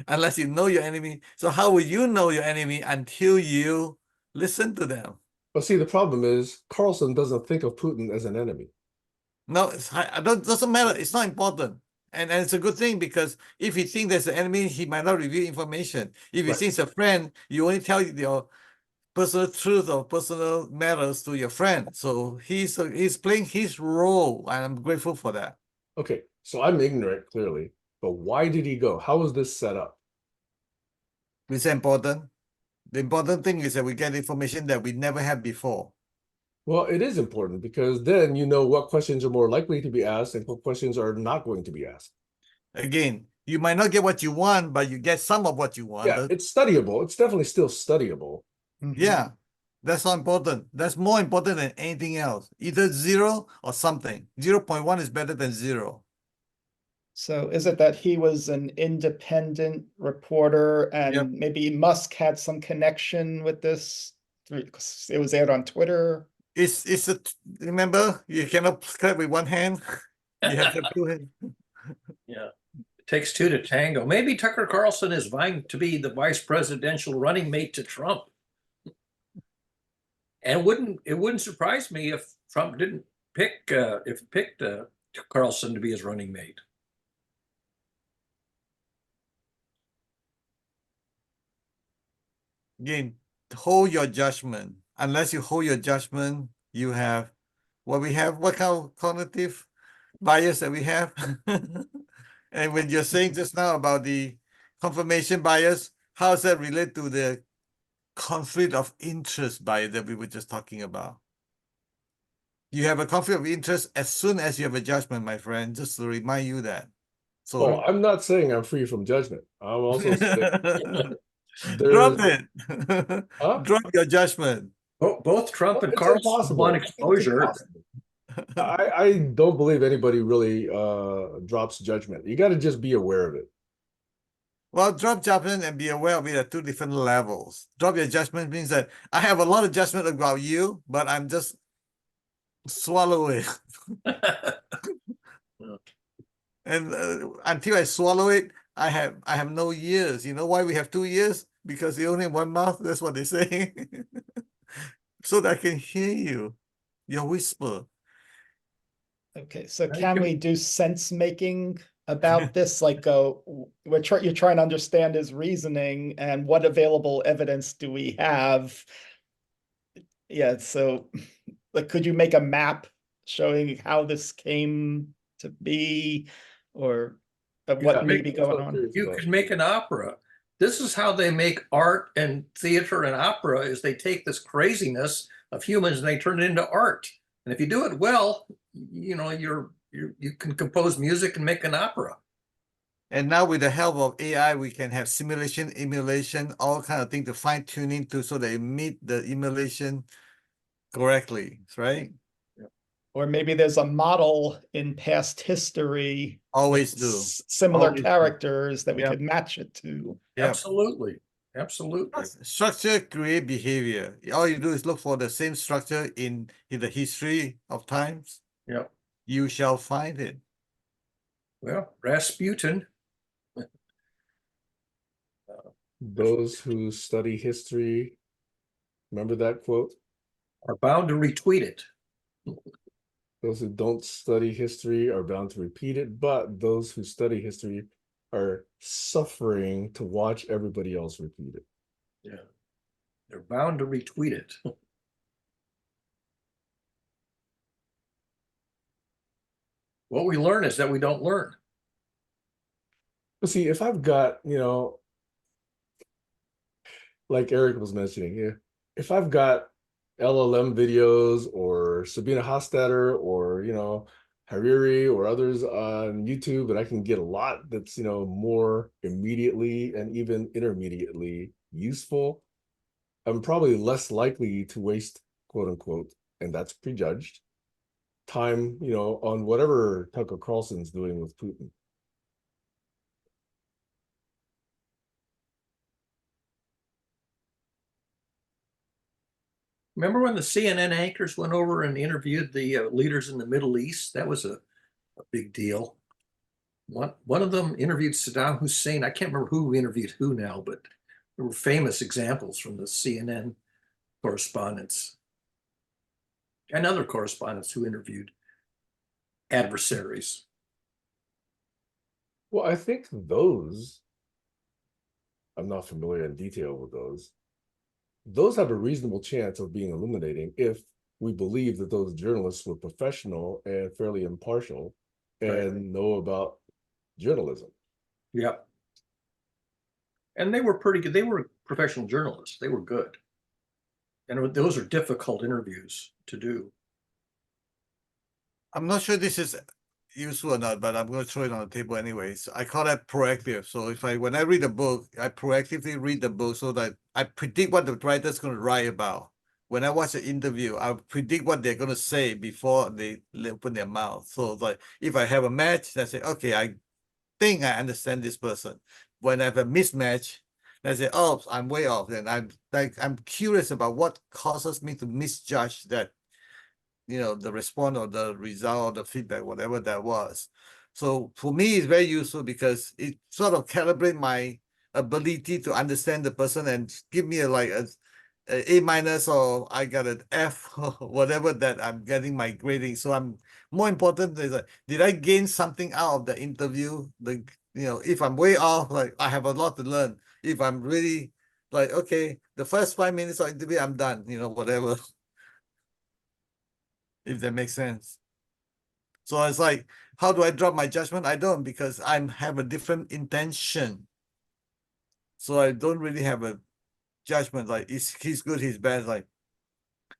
Unless you know your enemy. So how will you know your enemy until you listen to them? But see, the problem is Carlson doesn't think of Putin as an enemy. No, doesn't matter. It's not important. And it's a good thing because if he thinks there's an enemy, he might not reveal information. If he Right. thinks a friend, you only tell your personal truth or personal matters to your friend. So he's playing his role, and I'm grateful for that. Okay, so I'm ignorant, clearly, but why did he go? How was this set up? It's important. The important thing is that we get information that we never had before. Well, it is important because then you know what questions are more likely to be asked and what questions are not going to be asked. Again, you might not get what you want, but you get some of what you want. Yeah, it's studyable. It's definitely still studyable. Yeah, that's not important. That's more important than anything else. Either 0 or something. 0.1 is better than 0. So is it that he was an independent reporter and Yep. maybe Musk had some connection with this? It was aired on Twitter. Remember, you cannot clap with one hand. You have to do it. Yeah. It takes two to tango. Maybe Tucker Carlson is vying to be the vice presidential running mate to Trump. And it wouldn't surprise me if Trump didn't picked Carlson to be his running mate. Again, hold your judgment. Unless you hold your judgment, you have what kind of cognitive bias that we have. And when you're saying just now about the confirmation bias, how does that relate to the conflict of interest bias that we were just talking about? You have a conflict of interest as soon as you have a judgment, my friend, just to remind you that. So Well, I'm not saying I'm free from judgment. I'm also saying drop there's it. Huh? Drop your judgment. Both Trump and It's Carlson impossible. want It's exposure. impossible. I don't believe anybody really drops judgment. You got to just be aware of it. Well, drop judgment and be aware of it at two different levels. Drop your judgment means that I have a lot of judgment about you, but I'm just swallow it. And until I swallow it, I have no ears. You know why we have 2 ears? Because you only have one mouth. That's what they say. So that I can hear you, your whisper. Okay, so can we do sense making about this? Like, you're trying to understand his reasoning and what available evidence do we have? Yeah, so like, could you make a map showing how this came to be, or what may be going on? You could make an opera. This is how they make art and theater and opera, is they take this craziness of humans and they turn it into art. And if you do it well, you can compose music and make an opera. And now with the help of AI, we can have simulation, emulation, all kind of things to fine tuning to so they meet the emulation correctly, right? Or maybe there's a model in past history, Always with do. similar Always do. characters that we Yep. could match it to. Yep. Absolutely. Absolutely. Structure create behavior. All you do is look for the same structure in the history of times. Yep. You shall find it. Well, Rasputin. Those who study history, remember that quote? Are bound to retweet it. Those who don't study history are bound to repeat it, but those who study history are suffering to watch everybody else repeat it. Yeah. They're bound to retweet it. What we learn is that we don't learn. But see, if I've got, like Eric was mentioning, yeah, if I've got LLM videos or Sabina Hostetter or, Hariri or others on YouTube, and I can get a lot that's, more immediately and even intermediately useful, I'm probably less likely to waste, quote unquote, and that's prejudged, time, on whatever Tucker Carlson's doing with Putin. Remember when the CNN anchors went over and interviewed the leaders in the Middle East? That was a big deal. One of them interviewed Saddam Hussein. I can't remember who interviewed who now, but there were famous examples from the CNN correspondents and other correspondents who interviewed adversaries. Well, I think those, I'm not familiar in detail with those have a reasonable chance of being illuminating if we believe that those journalists were professional and fairly impartial and know about journalism. Yep. And they were pretty good. They were professional journalists. They were good. And those are difficult interviews to do. I'm not sure this is useful or not, but I'm going to throw it on the table anyways. I call that proactive. So when I read a book, I proactively read the book so that I predict what the writer's going to write about. When I watch an interview, I predict what they're going to say before they open their mouth. So like if I have a match, I say, okay, I think I understand this person. When I have a mismatch, I say, oh, I'm way off. Then I'm curious about what causes me to misjudge that, the response or the result or the feedback, whatever that was. So for me, it's very useful because it sort of calibrate my ability to understand the person and give me a A minus or I got an F or whatever that I'm getting my grading. So I'm more important is did I gain something out of the interview? If I'm way off, like I have a lot to learn. If I'm really like, okay, the first 5 minutes of interview, I'm done, whatever. If that makes sense. So it's like, how do I drop my judgment? I don't, because I have a different intention. So I don't really have a judgment like he's good, he's bad. Like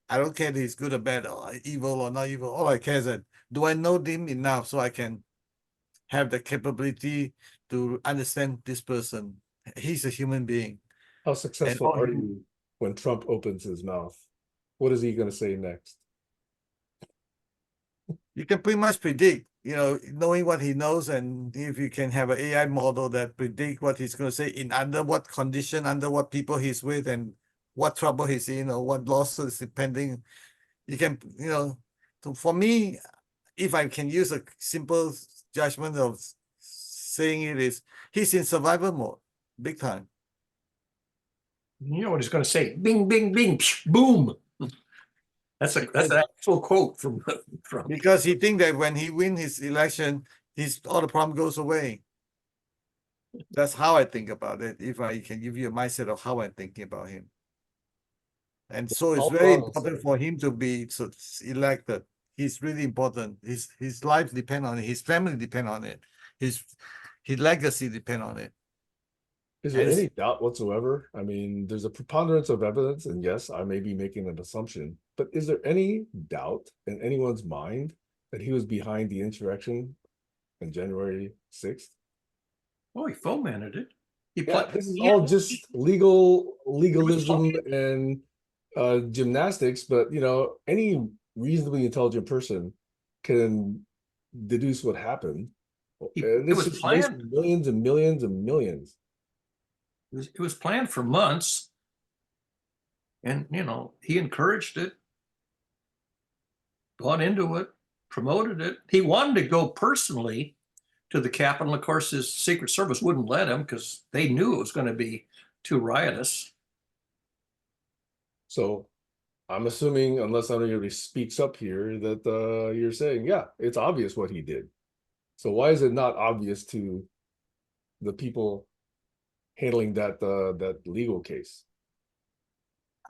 I don't care if he's good or bad or evil or not evil. All I care is that do I know him enough so I can have the capability to understand this person. He's a human being. How successful are you when Trump opens his mouth? What is he going to say next? You can pretty much predict, knowing what he knows, and if you can have an AI model that predict what he's going to say in under what condition, under what people he's with, and what trouble he's in, or what lawsuits pending, you can, so for me, if I can use a simple judgment of saying it is, he's in survival mode, big time. You know what he's going to say? Bing, bing, bing, psh, boom. That's an actual quote from because he think that when he win his election, all the problem goes away. That's how I think about it. If I can give you a mindset of how I'm thinking about him. And so it's very important for him to be elected. He's really important. His life depend on it. His family depend on it. His legacy depend on it. Is there any doubt whatsoever? I mean, there's a preponderance of evidence, and yes, I may be making an assumption, but is there any doubt in anyone's mind that he was behind the insurrection on January 6th? Oh, he fomented it. This is all just legalism and gymnastics, but any reasonably intelligent person can deduce what happened. It was planned. Millions and millions and millions. It was planned for months, and he encouraged it, bought into it, promoted it. He wanted to go personally to the Capitol. Of course, his Secret Service wouldn't let him because they knew it was going to be too riotous. So I'm assuming, unless anybody speaks up here, that you're saying, yeah, it's obvious what he did. So why is it not obvious to the people handling that legal case?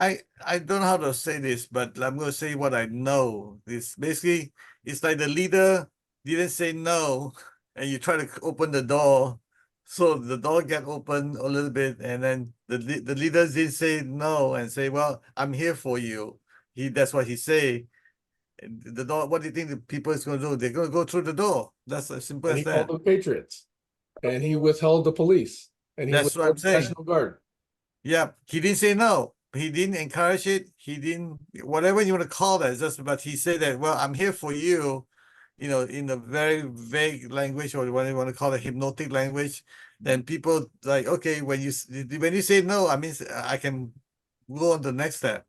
I don't know how to say this, but I'm going to say what I know. It's basically, it's like the leader didn't say no, and you try to open the door, so the door get open a little bit, and then the leaders didn't say no and say, "Well, I'm here for you." That's what he say. And the door. What do you think the people is going to do? They're going to go through the door. That's as simple And as he called that. them patriots, and he withheld the police, and he That's what I'm withheld the saying. National Guard. Yeah, he didn't say no. He didn't encourage it. He didn't, whatever you want to call that, just, but he said that, well, I'm here for you, in a very vague language, or what you want to call it, hypnotic language. Then people like, okay, when you say no, I mean, I can go on to the next step.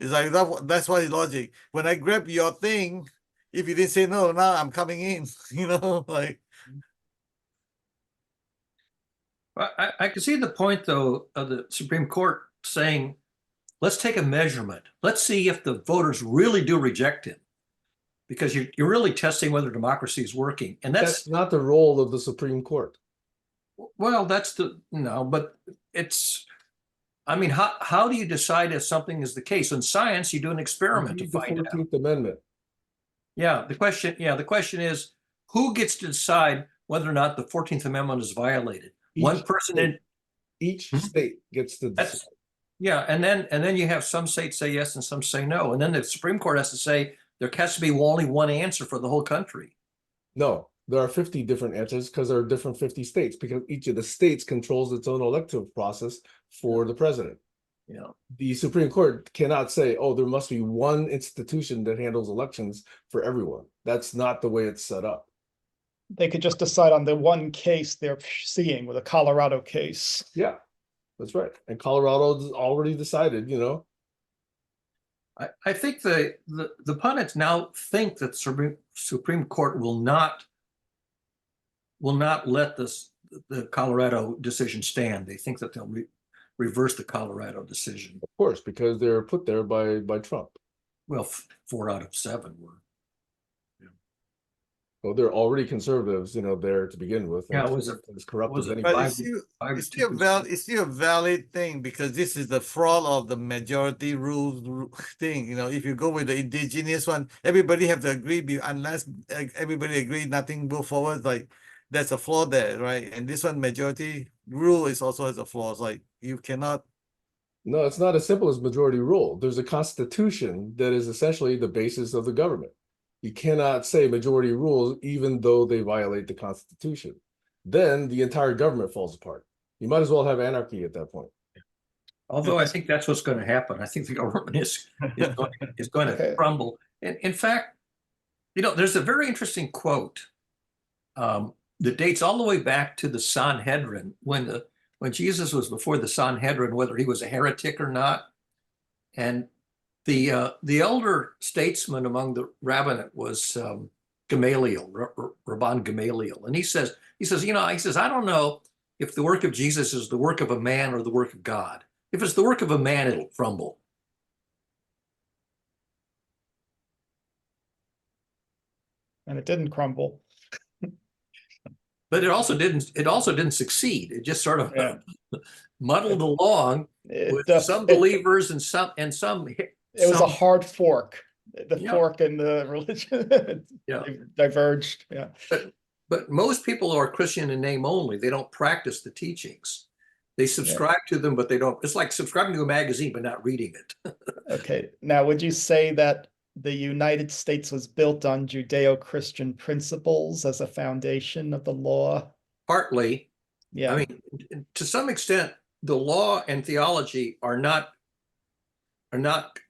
It's like that's why it's logic. When I grab your thing, if you didn't say no, now I'm coming in, like. I can see the point, though, of the Supreme Court saying, let's take a measurement. Let's see if the voters really do reject him, because you're really testing whether democracy is working. And That's not the role of the Supreme Court. well, but it's, I mean, how do you decide if something is the case? In science, you do an experiment to Read the find out. 14th Amendment. Yeah, the question is, who gets to decide whether or not the 14th Amendment is violated? One person in Each state gets to decide. Yeah, and then you have some states say yes and some say no, and then the Supreme Court has to say there has to be only one answer for the whole country. No, there are 50 different answers because there are different 50 states, because each of the states controls its own elective process for the president. Yeah. The Supreme Court cannot say, oh, there must be one institution that handles elections for everyone. That's not the way it's set up. They could just decide on the one case they're seeing with a Colorado case. Yeah, that's right. And Colorado's already decided, I think the pundits now think that Supreme Court will not let the Colorado decision stand. They think that they'll reverse the Colorado decision. Of course, because they're put there by Trump. Well, 4 out of 7 were. Well, they're already conservatives, there to begin with. Yeah, it was as corrupt as it any. But it's still a valid thing, because this is the fraud of the majority rule thing. If you go with the indigenous one, everybody have to agree. Unless everybody agree, nothing go forward. Like, that's a flaw there, right? And this one, majority rule, is also has a flaw. It's like you cannot. No, it's not as simple as majority rule. There's a constitution that is essentially the basis of the government. You cannot say majority rules even though they violate the Constitution. Then the entire government falls apart. You might as well have anarchy at that point. Although I think that's what's going to happen. I think the government is going to crumble. And in fact, there's a very interesting quote that dates all the way back to the Sanhedrin, when Jesus was before the Sanhedrin, whether he was a heretic or not. And the elder statesman among the rabbinate was Gamaliel, Rabban Gamaliel, and he says, I don't know if the work of Jesus is the work of a man or the work of God. If it's the work of a man, it'll crumble. And it didn't crumble. But it also didn't succeed. It just sort of muddled along with some believers and some. It was a hard fork. The fork in the religion diverged. Yeah. But most people are Christian in name only. They don't practice the teachings. They subscribe to them, but they don't. It's like subscribing to a magazine but not reading it. Okay. Now, would you say that the United States was built on Judeo-Christian principles as a foundation of the law? Partly. Yeah. I mean, to some extent, the law and theology are not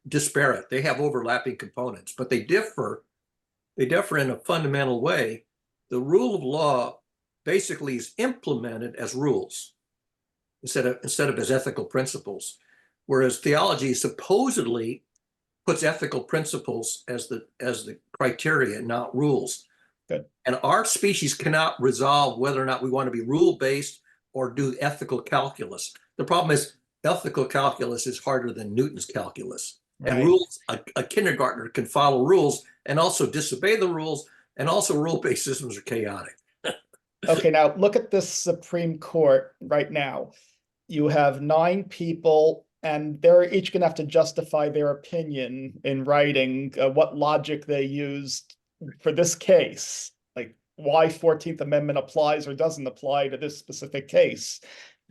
disparate. They have overlapping components, but they differ. They differ in a fundamental way. The rule of law basically is implemented as rules instead of as ethical principles, whereas theology supposedly puts ethical principles as the criteria, not rules. Good. And our species cannot resolve whether or not we want to be rule-based or do ethical calculus. The problem is ethical calculus is harder than Newton's calculus. And Right. rules, a kindergartner can follow rules and also disobey the rules, and also rule-based systems are chaotic. Okay, now look at this Supreme Court right now. You have 9 people, and they're each gonna have to justify their opinion in writing, what logic they used for this case. Like why 14th Amendment applies or doesn't apply to this specific case,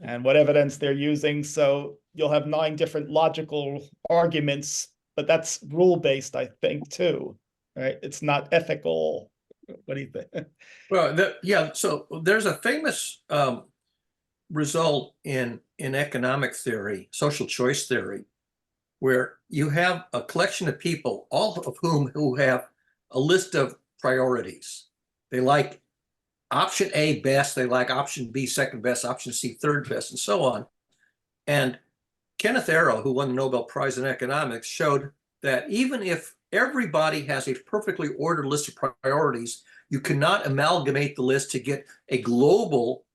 and what evidence they're using. So you'll have 9 different logical arguments, but that's rule-based, I think, too, right? It's not ethical. What do you think? Well, yeah, so there's a famous result in economic theory, social choice theory, where you have a collection of people, all of who have a list of priorities. They like option A best, they like option B second best, option C third best, and so on. And Kenneth Arrow, who won the Nobel Prize in economics, showed that even if everybody has a perfectly ordered list of priorities, you cannot amalgamate the list to get a global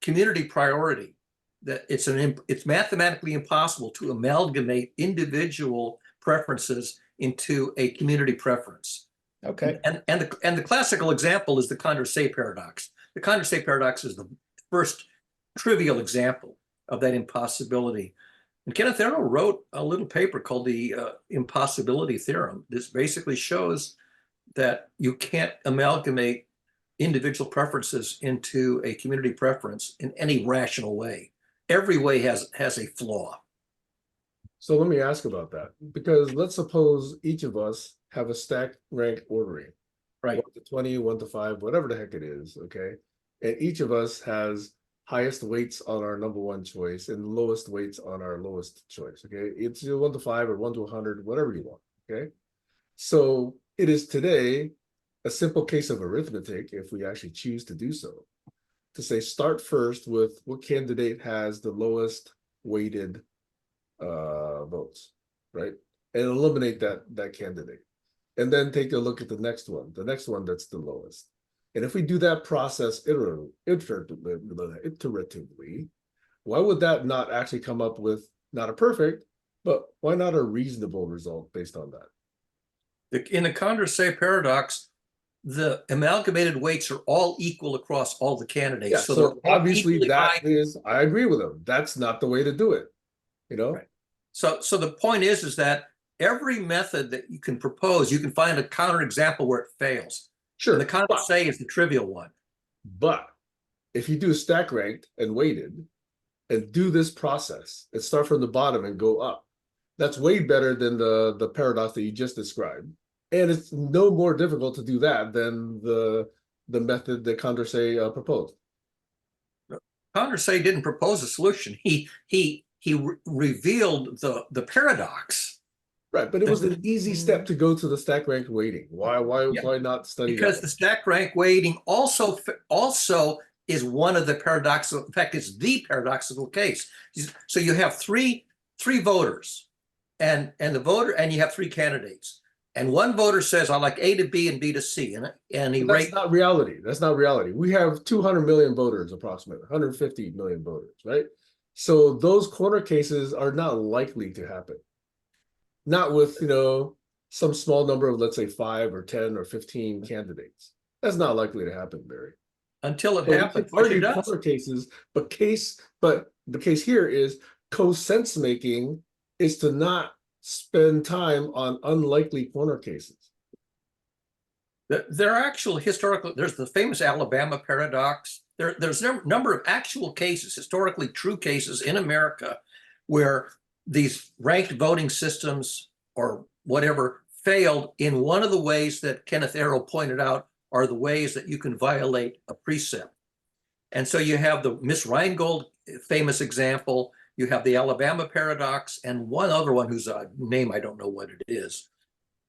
community priority. That it's mathematically impossible to amalgamate individual preferences into a community preference. Okay. And the classical example is the Condorcet paradox. The Condorcet paradox is the first trivial example of that impossibility. And Kenneth Arrow wrote a little paper called the impossibility theorem. This basically shows that you can't amalgamate individual preferences into a community preference in any rational way. Every way has a flaw. So let me ask about that, because let's suppose each of us have a stack rank ordering, Right. 1 to 20, 1 to 5, whatever the heck it is, okay? And each of us has highest weights on our number 1 choice and lowest weights on our lowest choice, okay? It's 1 to 5 or 1 to 100, whatever you want, okay? So it is today a simple case of arithmetic, if we actually choose to do so, to say start first with what candidate has the lowest weighted votes, right? And eliminate that candidate. And then take a look at the next one that's the lowest. And if we do that process iteratively, why would that not actually come up with not a perfect, but why not a reasonable result based on that? In the Condorcet paradox, the amalgamated weights are all equal across all the candidates. Yeah, so they're obviously equally high. I agree with him. That's not the way to do it, you know? Right. So the point is that every method that you can propose, you can find a counterexample where it fails. Sure. And the Condorcet is the trivial one. But if you do stack ranked and weighted and do this process and start from the bottom and go up, that's way better than the paradox that you just described. And it's no more difficult to do that than the method that Condorcet proposed. Condorcet didn't propose a solution. He revealed the paradox. Right, but it was an easy step to go to the stack ranked weighting. Why not study Because that? the stack rank weighting also is one of the paradoxical, in fact, it's the paradoxical case. So you have three voters, and you have 3 candidates. And one voter says, I like A to B and B to C, and That's not reality. That's not reality. We have 200 million voters, approximately 150 million voters, right? So those corner cases are not likely to happen. Not with, some small number of, let's say, 5 or 10 or 15 candidates. That's not likely to happen, Barry. Until it So happens. argue corner cases, but the case here is co-sense making is to not spend time on unlikely corner cases. There are actual historical, there's the famous Alabama paradox. There's a number of actual cases, historically true cases in America, where these ranked voting systems or whatever failed in one of the ways that Kenneth Arrow pointed out are the ways that you can violate a precept. And so you have the Miss Reingold famous example, you have the Alabama paradox, and one other one whose name I don't know what it is.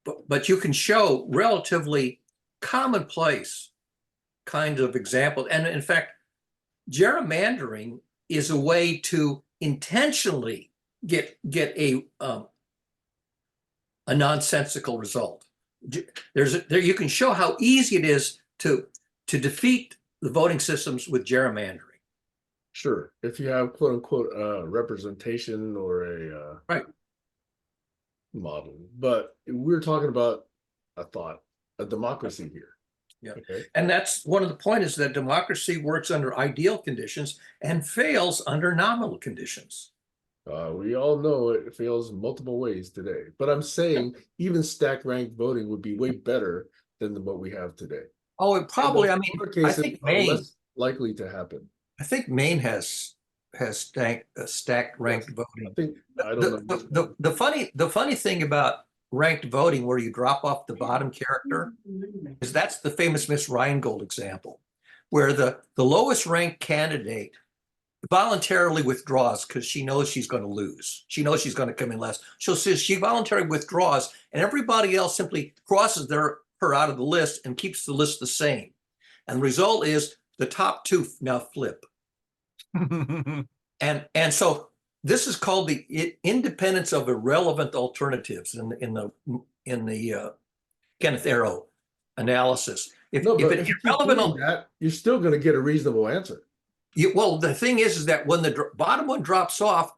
But you can show relatively commonplace kind of example. And in fact, gerrymandering is a way to intentionally get a nonsensical result. You can show how easy it is to defeat the voting systems with gerrymandering. Sure, if you have quote unquote representation or a Right. model, but we're talking about a democracy here. Yeah. Okay. And that's one of the point is that democracy works under ideal conditions and fails under nominal conditions. We all know it fails multiple ways today, but I'm saying even stack ranked voting would be way better than what we have today. Oh, it probably, I mean, Other I cases think are Maine, less likely to happen. has stacked ranked I voting. think I don't know. The funny thing about ranked voting where you drop off the bottom character is that's the famous Miss Reingold example, where the lowest ranked candidate voluntarily withdraws because she knows she's going to lose. She knows she's going to come in last. So she voluntarily withdraws, and everybody else simply crosses her out of the list and keeps the list the same. And the result is the top two now flip. And so this is called the independence of irrelevant alternatives in the Kenneth Arrow analysis. If it's irrelevant, that, you're still going to get a reasonable answer. Well, the thing is that when the bottom one drops off,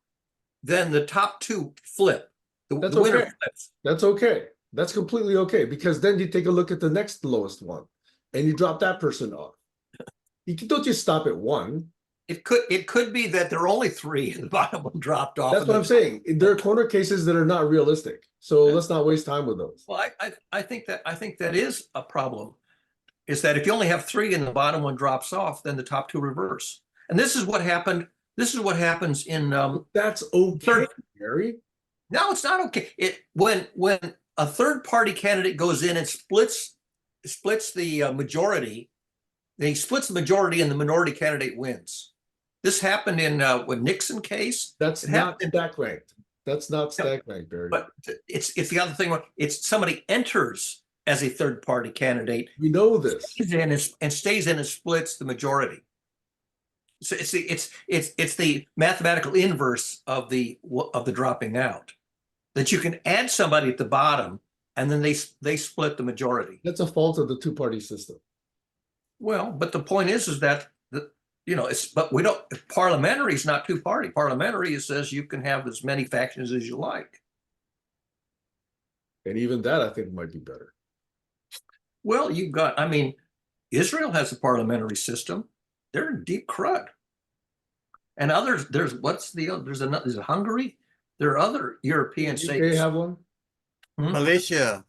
then the top two flip. The winner flips. That's okay. That's completely okay, because then you take a look at the next lowest one and you drop that person off. Don't just stop at one. It could be that there are only three and the bottom one dropped off. That's what I'm saying. There are corner cases that are not realistic. So let's not waste time with those. Well, I think that is a problem, is that if you only have three and the bottom one drops off, then the top two reverse. And this is what happened. This is what happens in that's okay, Gary. No, it's not okay. When a third party candidate goes in and splits the majority, he splits the majority and the minority candidate wins. This happened in with Nixon case. That's not stack ranked. That's not stack ranked, Barry. But it's the other thing. It's somebody enters as a third party candidate. We know this. Stays in and splits the majority. So it's the mathematical inverse of the dropping out, that you can add somebody at the bottom and then they split the majority. That's a fault of the two-party system. Well, but the point is that but we don't. Parliamentary is not two-party. Parliamentary says you can have as many factions as you like. And even that, I think, might be better. Well, I mean, Israel has a parliamentary system. They're in deep crud. And others, there's Hungary. There are other European states. They have one. Malaysia.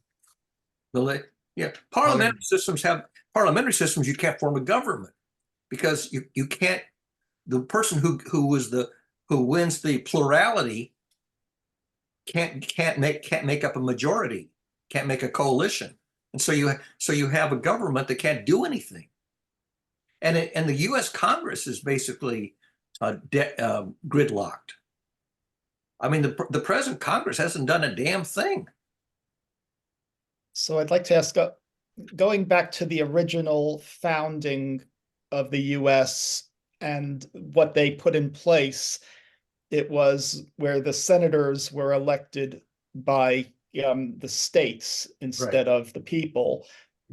Yeah, parliamentary systems. You can't form a government because you can't. The person who wins the plurality can't make up a majority. Can't make a coalition, and so you have a government that can't do anything. And the U.S. Congress is basically gridlocked. I mean, the present Congress hasn't done a damn thing. So I'd like to ask, going back to the original founding of the U.S. and what they put in place, it was where the senators were elected by the states instead of the people.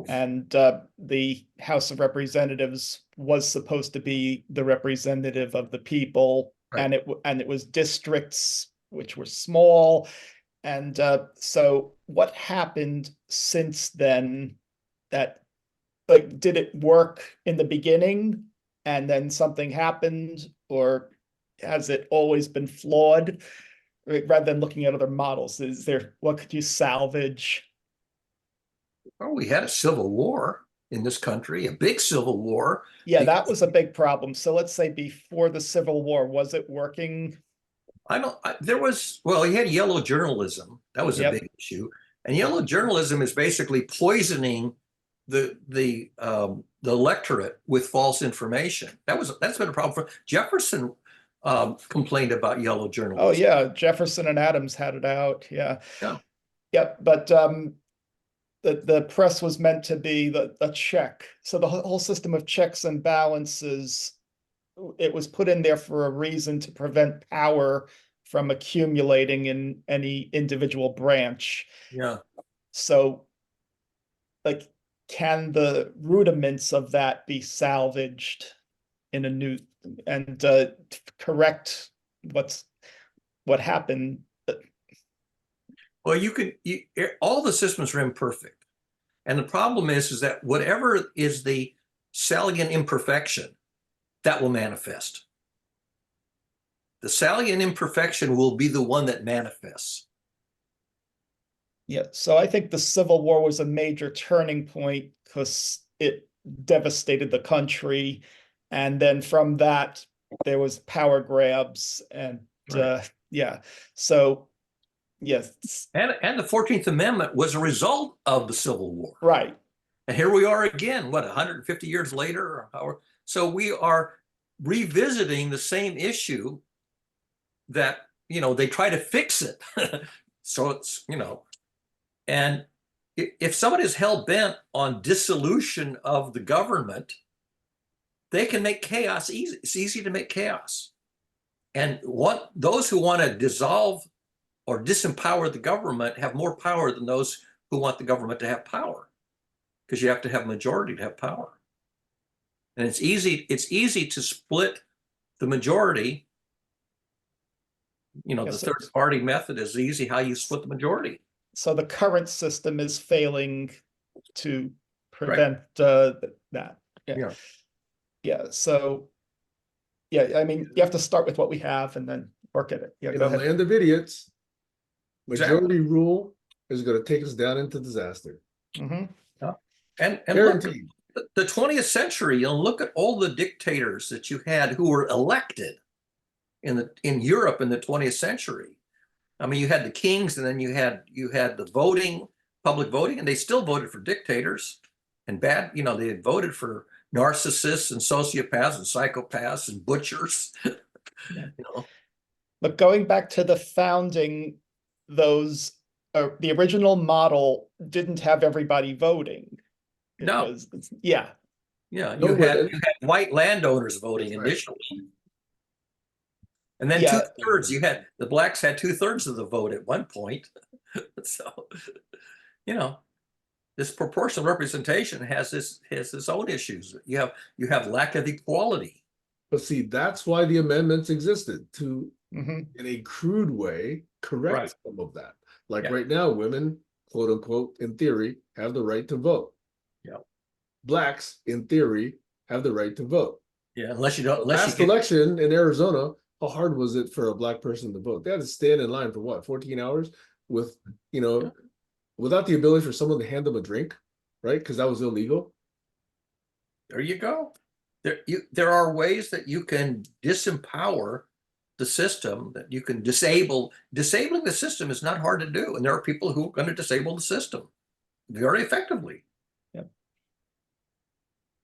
And the House of Representatives was supposed to be the representative of the people, and it was districts which were small. And so what happened since then? That, like, did it work in the beginning and then something happened, or has it always been flawed? Rather than looking at other models, what could you salvage? Well, we had a civil war in this country, a big civil war. Yeah, that was a big problem. So let's say before the Civil War, was it working? You had yellow journalism. That was a big issue. And yellow journalism is basically poisoning the electorate with false information. That's been a problem for Jefferson. Complained about yellow journalism. Oh yeah, Jefferson and Adams had it out. Yeah. But the press was meant to be a check. So the whole system of checks and balances, it was put in there for a reason, to prevent power from accumulating in any individual branch. Yeah. So, like, can the rudiments of that be salvaged in a new and correct what happened. Well, all the systems are imperfect. And the problem is that whatever is the salient imperfection, that will manifest. The salient imperfection will be the one that manifests. Yeah, so I think the Civil War was a major turning point because it devastated the country. And then from that, there was power grabs and Right. yeah. So yes. And the 14th Amendment was a result of the Civil War. Right. And here we are again, what, 150 years later? So we are revisiting the same issue that, they try to fix it. So it's, and if somebody is hell bent on dissolution of the government, they can make chaos easy. It's easy to make chaos. And those who want to dissolve or disempower the government have more power than those who want the government to have power, because you have to have a majority to have power. And it's easy to split the majority. The third party method is easy how you split the majority. So the current system is failing to prevent that. Yeah. Yeah. So, yeah, I mean, you have to start with what we have and then work at it. Yeah, In go the ahead. land of idiots, majority Exactly. rule is going to take us down into disaster. Mhm. And Guaranteed. look, the 20th century, look at all the dictators that you had who were elected in Europe in the 20th century. I mean, you had the kings, and then you had the voting, public voting, and they still voted for dictators and bad. They had voted for narcissists and sociopaths and psychopaths and butchers. Yeah. But going back to the founding, the original model didn't have everybody voting. No. Yeah. Yeah, No, you had white landowners voting Right. initially. And then Yeah. 2/3, the blacks had 2/3 of the vote at one point. So, this proportional representation has its own issues. You have lack of equality. But see, that's why the amendments existed, to, Mhm. in a crude way, correct Right. some of that. Like Yeah. right now, women, quote unquote, in theory, have the right to vote. Yeah. Blacks, in theory, have the right to vote. Yeah, unless you don't. Last election in Arizona, how hard was it for a black person to vote? They had to stand in line for what, 14 hours with, without the ability for someone to hand them a drink, right? Because that was illegal. There you go. There are ways that you can disempower the system, that you can disabling the system is not hard to do. And there are people who are going to disable the system very effectively. Yep.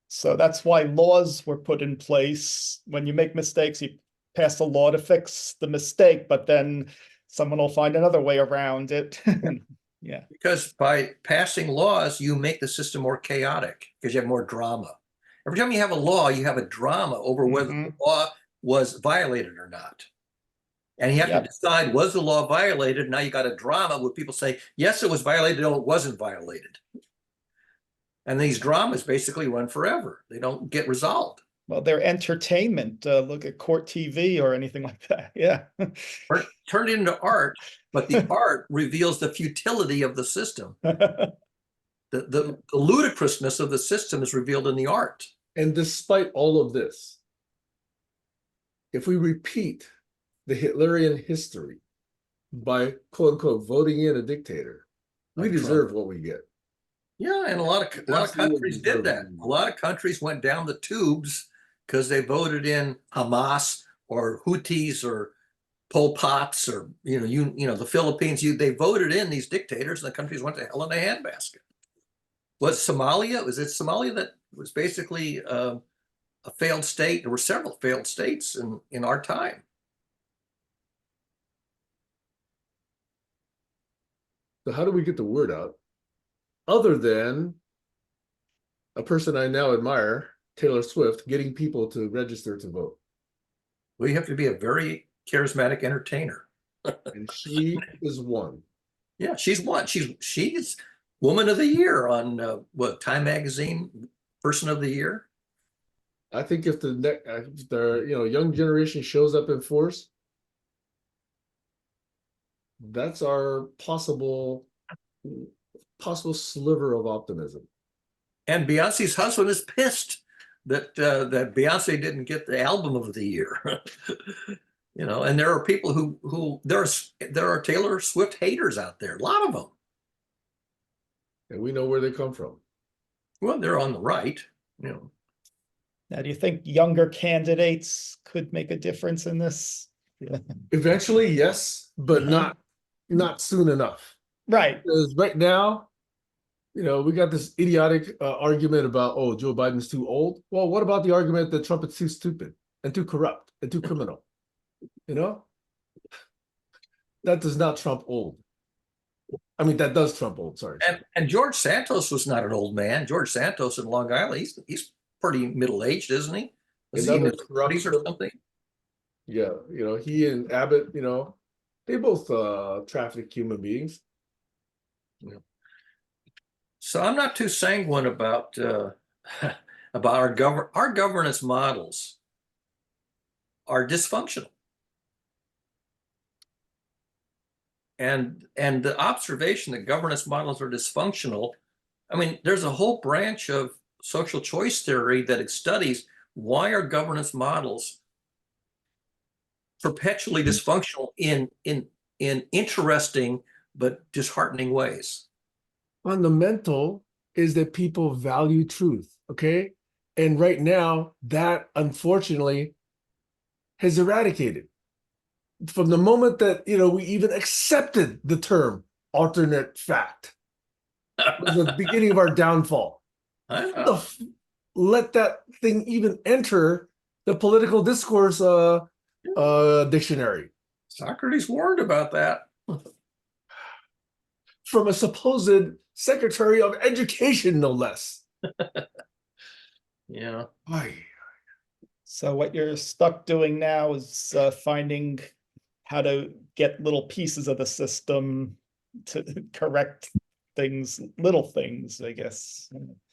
So that's why laws were put in place. When you make mistakes, you pass a law to fix the mistake, but then someone will find another way around it. Yeah. Because by passing laws, you make the system more chaotic because you have more drama. Every time you have a law, you have a drama over whether the law was violated or not. And you have to decide, was the law violated? Now you got a drama where people say, yes, it was violated, no, it wasn't violated. And these dramas basically run forever. They don't get resolved. Well, they're entertainment. Look at court TV or anything like that. Yeah. Or turn it into art, but the art reveals the futility of the system. The ludicrousness of the system is revealed in the art. And despite all of this, if we repeat the Hitlerian history by, quote unquote, voting in a dictator, we deserve what we get. Yeah, and a lot of countries did that. A lot of countries went down the tubes because they voted in Hamas or Houthis or Pol Pots or the Philippines. They voted in these dictators, and the countries went to hell in a handbasket. Was it Somalia that was basically a failed state? There were several failed states in our time. So how do we get the word out? Other than a person I now admire, Taylor Swift, getting people to register to vote. Well, you have to be a very charismatic entertainer. And she is one. Yeah, she's one. She's Woman of the Year on Time Magazine, Person of the Year. I think if the young generation shows up in force, that's our possible sliver of optimism. And Beyonce's husband is pissed that that Beyonce didn't get the album of the year. And there are people who there are Taylor Swift haters out there, a lot of them. And we know where they come from. Well, they're on the right. Now, do you think younger candidates could make a difference in this? Yeah. Eventually, yes, but Mhm. not soon enough. Right. Because right now, we got this idiotic argument about, oh, Joe Biden's too old. Well, what about the argument that Trump is too stupid and too corrupt and too criminal? That does not trump old. I mean, that does trump old. Sorry. And George Santos was not an old man. George Santos in Long Island, he's pretty middle-aged, isn't he? Was he in his 40s or something? Yeah, he and Abbott, they both traffic human beings. Yeah. So I'm not too sanguine about about our governance models are dysfunctional. And the observation that governance models are dysfunctional, I mean, there's a whole branch of social choice theory that studies why are governance models perpetually dysfunctional in interesting but disheartening ways. Fundamental is that people value truth, okay? And right now, that unfortunately has eradicated. From the moment that, we even accepted the term alternate fact, was the beginning of our downfall. Let that thing even enter the political discourse dictionary. Socrates warned about that. From a supposed Secretary of Education, no less. Yeah. So what you're stuck doing now is finding how to get little pieces of the system to correct things, little things, I guess.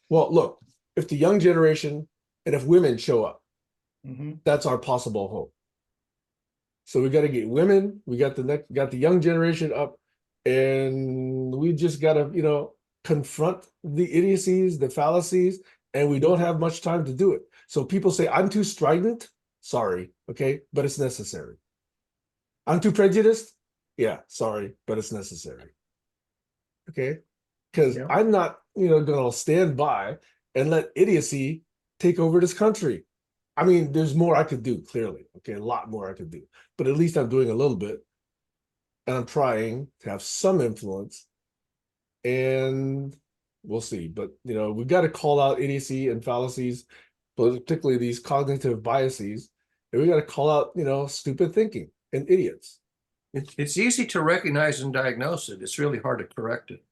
Well, look, if the young generation and if women show up, Mhm. that's our possible hope. So we got to get women, we got the young generation up, and we just got to, confront the idiocies, the fallacies, and we don't have much time to do it. So people say, I'm too strident. Sorry, okay, but it's necessary. I'm too prejudiced. Yeah, sorry, but it's necessary. Okay, because I'm not, gonna stand by and let idiocy take over this country. I mean, there's more I could do, clearly. Okay, a lot more I could do, but at least I'm doing a little bit, and I'm trying to have some influence. And we'll see. But we've got to call out idiocy and fallacies, particularly these cognitive biases, and we got to call out stupid thinking and idiots. It's easy to recognize and diagnose it. It's really hard to correct it.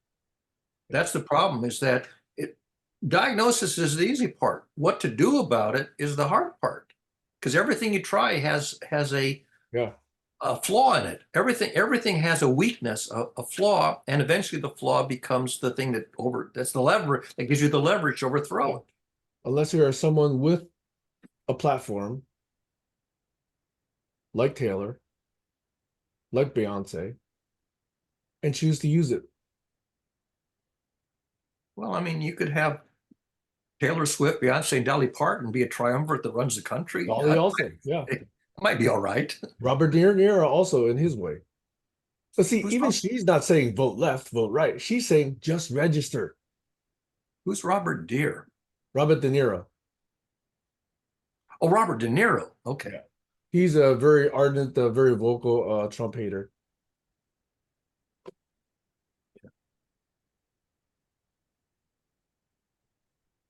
That's the problem, is that diagnosis is the easy part. What to do about it is the hard part, because everything you try has a flaw in it. Everything has a weakness, a flaw, and eventually the flaw becomes the thing that's the lever that gives you the leverage to overthrow it. Unless you are someone with a platform like Taylor, like Beyonce, and choose to use it. Well, I mean, you could have Taylor Swift, Beyonce, and Dolly Parton be a triumvirate that runs the country. Dolly also, yeah. It might be all right. Robert De Niro also in his way. But see, even she's not saying vote left, vote right. She's saying just register. Who's Robert Deere? Robert De Niro. Oh, Robert De Niro. Okay. Yeah. He's a very ardent, very vocal Trump hater.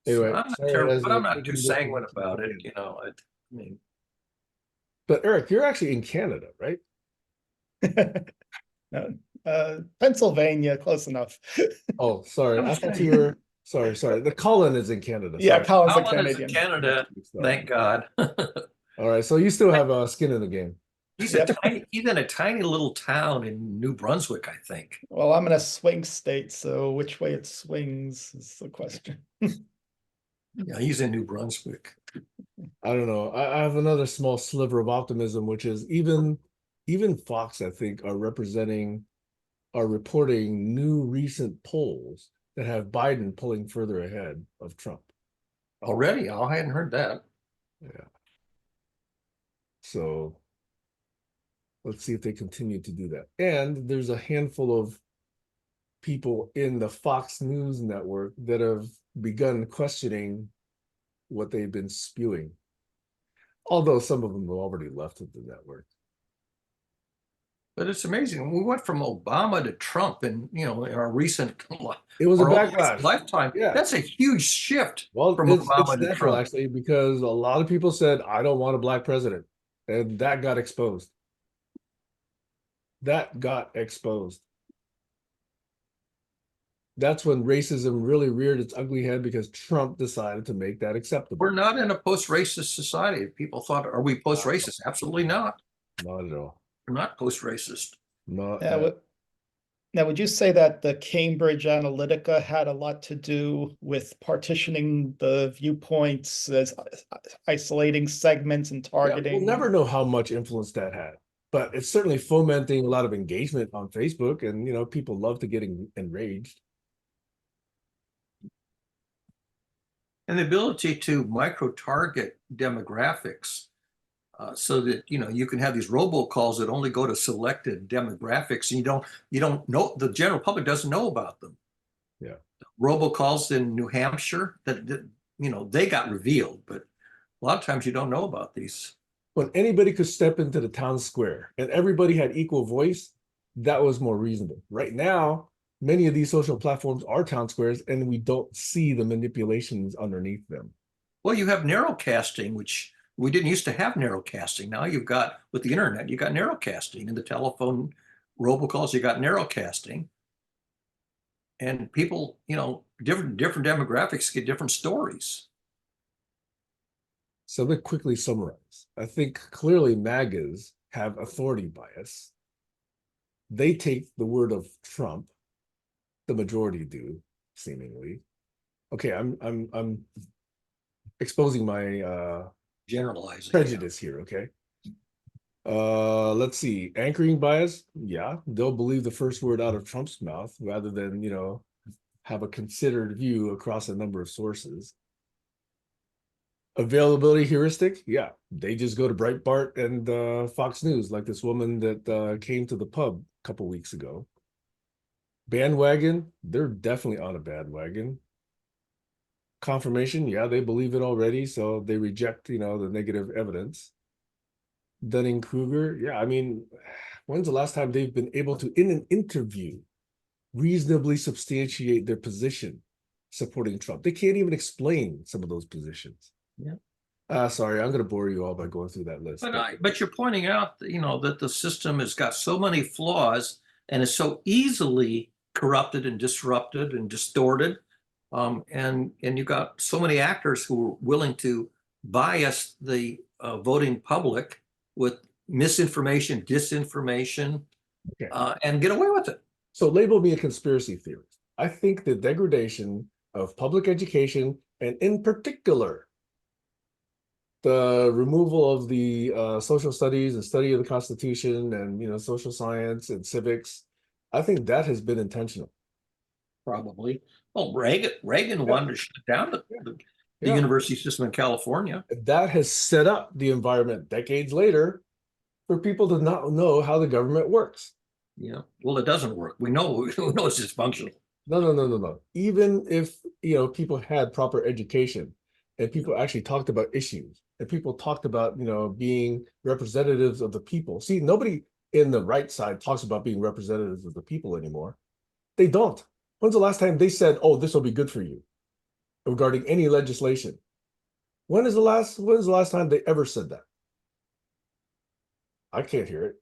Anyway, I'm not too sanguine about it. I mean. But Eric, you're actually in Canada, right? Pennsylvania, close enough. Oh, sorry. I thought you were. Sorry. The Colin is in Canada. Yeah, Colin's a Colin is Canadian. in Canada. Thank God. All right, so you still have skin in the game. He's in a tiny little town in New Brunswick, I think. Well, I'm in a swing state, so which way it swings is the question. Yeah, he's in New Brunswick. I don't know. I have another small sliver of optimism, which is even Fox, I think, are reporting new recent polls that have Biden pulling further ahead of Trump. Already? Oh, I hadn't heard that. Yeah. So let's see if they continue to do that. And there's a handful of people in the Fox News network that have begun questioning what they've been spewing. Although some of them have already left the network. But it's amazing. We went from Obama to Trump in, in our recent It was a our own backlash. lifetime. Yeah. That's a huge shift Well, from it's Obama to natural Trump. actually, because a lot of people said, I don't want a black president. And that got exposed. That got exposed. That's when racism really reared its ugly head because Trump decided to make that acceptable. We're not in a post-racist society. People thought, are we post-racist? Absolutely not. Not at all. We're not post-racist. Not Now, at now, would you say that the Cambridge Analytica had a lot to do with partitioning the viewpoints, as isolating segments and Yeah, targeting? we'll never know how much influence that had, but it's certainly fomenting a lot of engagement on Facebook, and people love to get enraged. And the ability to micro-target demographics so that you can have these robocalls that only go to selected demographics, and you don't know, the general public doesn't know about them. Yeah. Robocalls in New Hampshire that they got revealed, but a lot of times you don't know about these. When anybody could step into the town square and everybody had equal voice, that was more reasonable. Right now, many of these social platforms are town squares, and we don't see the manipulations underneath them. Well, you have narrowcasting, which we didn't used to have narrowcasting. Now you've got, with the internet, you got narrowcasting. In the telephone robocalls, you got narrowcasting. And people, different demographics get different stories. So let me quickly summarize. I think clearly MAGAs have authority bias. They take the word of Trump. The majority do, seemingly. Okay, I'm exposing my Generalizing. prejudice here, okay? Let's see. Anchoring bias, yeah, they'll believe the first word out of Trump's mouth rather than, have a considered view across a number of sources. Availability heuristic, yeah, they just go to Breitbart and Fox News, like this woman that came to the pub a couple weeks ago. Bandwagon, they're definitely on a bandwagon. Confirmation, yeah, they believe it already, so they reject, the negative evidence. Dunning-Kruger, yeah, I mean, when's the last time they've been able to, in an interview, reasonably substantiate their position supporting Trump? They can't even explain some of those positions. Yeah. Sorry, I'm going to bore you all by going through that list. But you're pointing out, that the system has got so many flaws and is so easily corrupted and disrupted and distorted. And you've got so many actors who are willing to bias the voting public with misinformation, disinformation, Okay. and get away with it. So label me a conspiracy theorist. I think the degradation of public education, and in particular, the removal of the social studies and study of the Constitution and social science and civics, I think that has been intentional. Probably. Well, Reagan wanted to shut down the Yeah. university system in California. That has set up the environment decades later for people to not know how the government works. Yeah. Well, it doesn't work. We know it's dysfunctional. No. Even if people had proper education and people actually talked about issues and people talked about being representatives of the people. See, nobody in the right side talks about being representatives of the people anymore. They don't. When's the last time they said, "Oh, this will be good for you," regarding any legislation? When's the last time they ever said that? I can't hear it.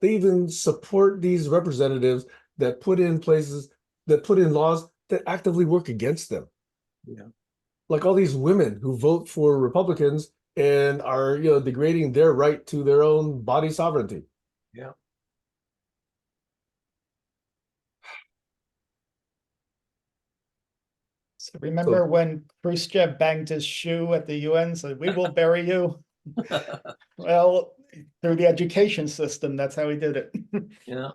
They even support these representatives that put in laws that actively work against them. Yeah. Like all these women who vote for Republicans and are, degrading their right to their own body sovereignty. Yeah. So remember when Khrushchev banged his shoe at the UN, said, "We will bury you." Well, through the education system, that's how he did it. Yeah.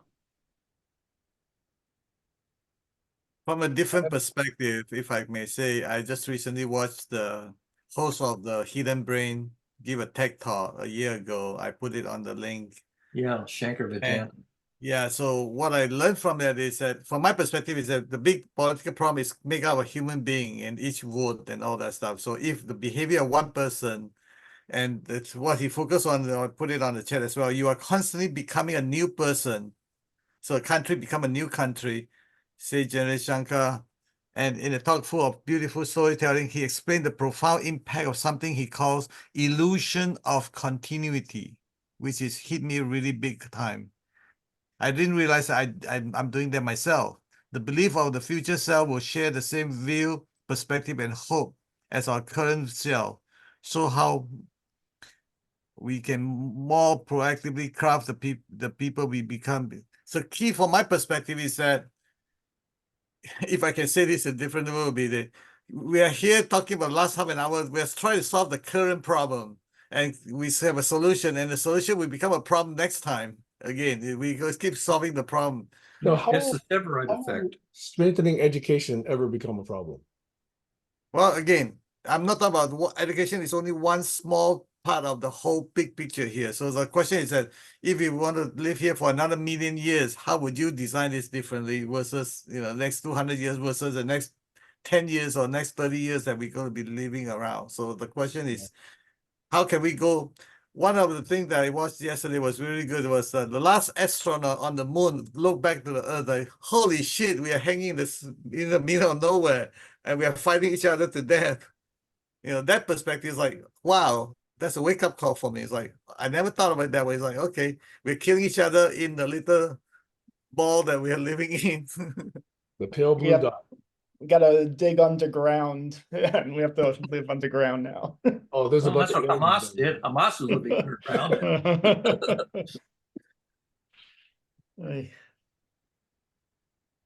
From a different perspective, if I may say, I just recently watched the host of the Hidden Brain give a tech talk a year ago. I put it on the link. Yeah, Shanker And yeah, so what I learned from that is that, from my perspective, is that the big political problem is make up a human being and each vote and all that stuff. So if the behavior of one person, and that's what he focused on, or put it on the chat as well, you are constantly becoming a new person. So a country become a new country, say General Shankar. And in a talk full of beautiful storytelling, he explained the profound impact of something he calls illusion of continuity, which is hit me really big time. I didn't realize I'm doing that myself. The belief of the future self will share the same view, perspective, and hope as our current self. So how we can more proactively craft the people we become. So key from my perspective is that, if I can say this in a different way, will be that we are here talking about last half an hour. We're trying to solve the current problem, and we have a solution, and the solution will become a problem next time. Again, we just keep solving the problem. Now, It's the Severide how effect. will strengthening education ever become a problem? Well, again, I'm not talking about what education is only one small part of the whole big picture here. So the question is that if you want to live here for another million years, how would you design this differently versus, next 200 years versus the next 10 years or next 30 years that we're going to be living around? So the question is, how can we go? One of the things that I watched yesterday was really good, was the last astronaut on the moon looked back to the earth like, holy shit, we are hanging this in the middle of nowhere and we are fighting each other to death. That perspective is like, wow, that's a wake-up call for me. It's like, I never thought about it that way. It's like, okay, we're killing each other in the little ball that we are living in. The pale blue Yep. dot. We gotta dig underground, and we have to live underground now. Oh, there's a Well, bunch that's of what Hamas aliens did. Hamas is living underground. Ay,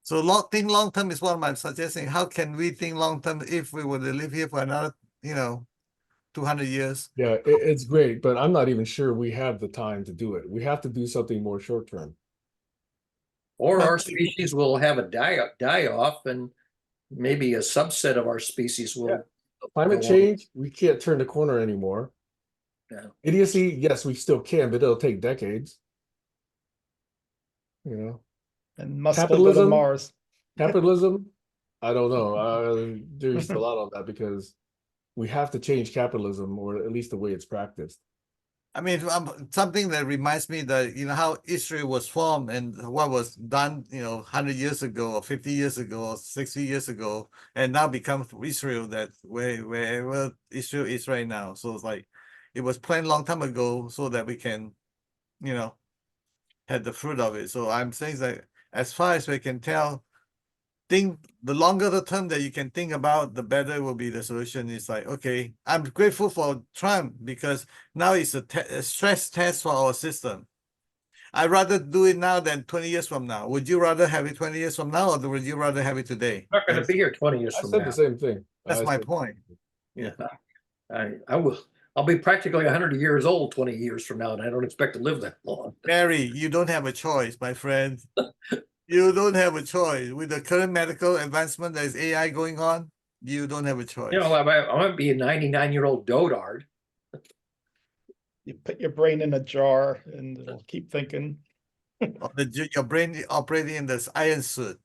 So think long term is what I'm suggesting. How can we think long term if we were to live here for another, 200 years? Yeah, it's great, but I'm not even sure we have the time to do it. We have to do something more short term. Or our species will have a die off, and maybe a subset of our species will. Yeah. Climate go on. change, we can't turn the corner anymore. Yeah. Idiocy, yes, we still can, but it'll take decades. and must go to Capitalism, Mars. capitalism, I don't know. There's a lot of that because we have to change capitalism, or at least the way it's practiced. I mean, something that reminds me that, how Israel was formed and what was done, 100 years ago or 50 years ago or 60 years ago, and now becomes Israel, that wherever Israel is right now. So it's like, it was planned long time ago so that we can, have the fruit of it. So I'm saying that as far as we can tell, think the longer the term that you can think about, the better will be the solution. It's like, okay, I'm grateful for Trump because now it's a stress test for our system. I'd rather do it now than 20 years from now. Would you rather have it 20 years from now, or would you rather have it today? I'm not going to be here 20 years I from said now. the same thing. That's my point. Yeah, I will. I'll be practically 100 years old 20 years from now, and I don't expect to live that long. Barry, you don't have a choice, my friend. You don't have a choice. With the current medical advancement, there's AI going on. You don't have a choice. I might be a 99-year-old dotard. You put your brain in a jar, and it'll keep thinking. Your brain operating in this iron suit.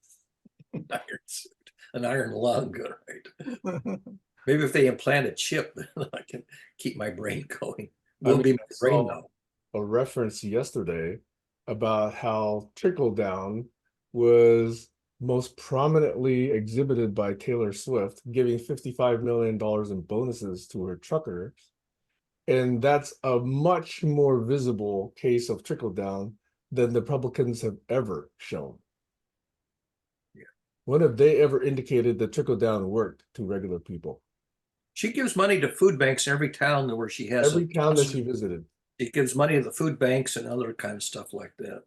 Iron suit, an iron lung, right? Maybe if they implant a chip, then I can keep my brain going. Will be my brain though. A reference yesterday about how trickle down was most prominently exhibited by Taylor Swift, giving $55 million in bonuses to her truckers. And that's a much more visible case of trickle down than the Republicans have ever shown. Yeah. When have they ever indicated that trickle down worked to regular people? She gives money to food banks in every town where she has Every town that she visited. She gives money to the food banks and other kind of stuff like that.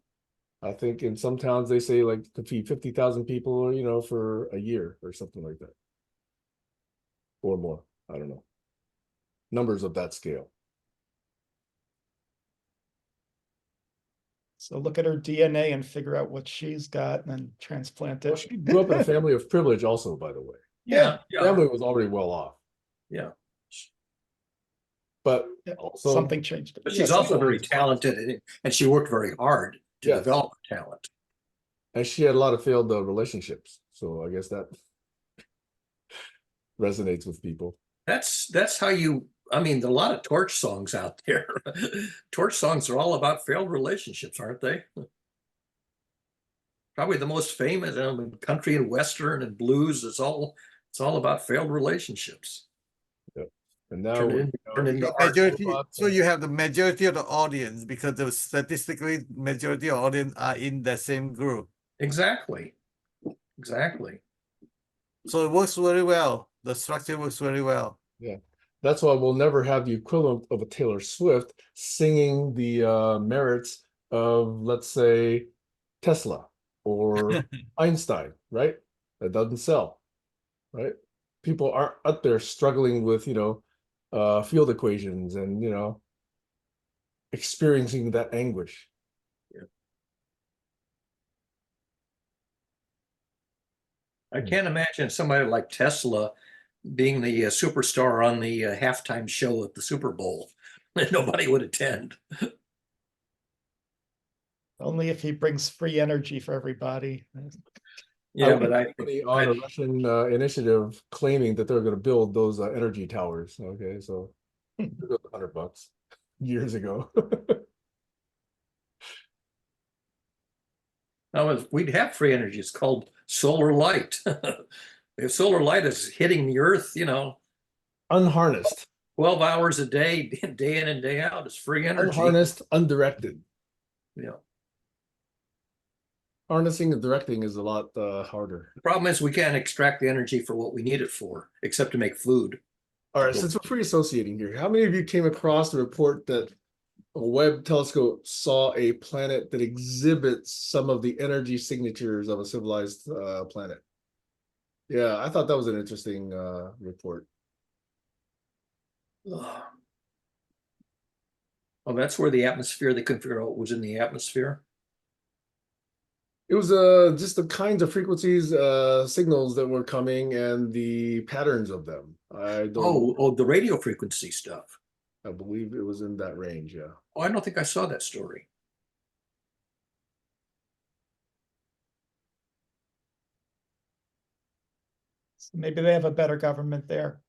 I think in some towns they say like to feed 50,000 people, for a year or something like that. or more. I don't know. Numbers of that scale. So look at her DNA and figure out what she's got and then transplant Well, it. she grew up in a family of privilege also, by the way. Yeah, yeah, Family was already well off. yeah. But Yeah, also something changed it. But Yeah, she's also something very was- talented, and she worked very hard to Yes. develop her talent. and she had a lot of failed relationships. So I guess that resonates with people. That's how you. I mean, there are a lot of torch songs out there. Torch songs are all about failed relationships, aren't they? Probably the most famous country and western and blues. It's all about failed relationships. And now Turn it you into, know, turn it into The art. majority, robots so and- you have the majority of the audience because the statistically majority of audience are in the same group. Exactly. Exactly. So it works very well. The structure works very well. That's why we'll never have the equivalent of a Taylor Swift singing the merits of, let's say, Tesla or Einstein, right? That doesn't sell, right? People aren't up there struggling with, field equations and, experiencing that anguish. I can't imagine somebody like Tesla being the superstar on the halftime show at the Super Bowl. Nobody would attend. Only if he brings free energy for everybody. Yeah, would but I, money on a Russian initiative claiming that they're going to build those energy towers. Okay, so $100 years ago. we'd have free energy. It's called solar light. If solar light is hitting the earth, Unharnessed, 12 hours a day, day in and day out, it's free energy. unharnessed, undirected. Yeah. Harnessing and directing is a lot harder. The problem is we can't extract the energy for what we need it for, except to make food. All right, since we're free associating here, how many of you came across the report that a Webb telescope saw a planet that exhibits some of the energy signatures of a civilized planet? Yeah, I thought that was an interesting report. Ugh. Oh, that's where the atmosphere, they couldn't figure out what was in the atmosphere. It was just the kinds of frequencies, signals that were coming and the patterns of them. I don't. Oh, the radio frequency stuff. I believe it was in that range. Yeah. Oh, I don't think I saw that story. So maybe they have a better government there.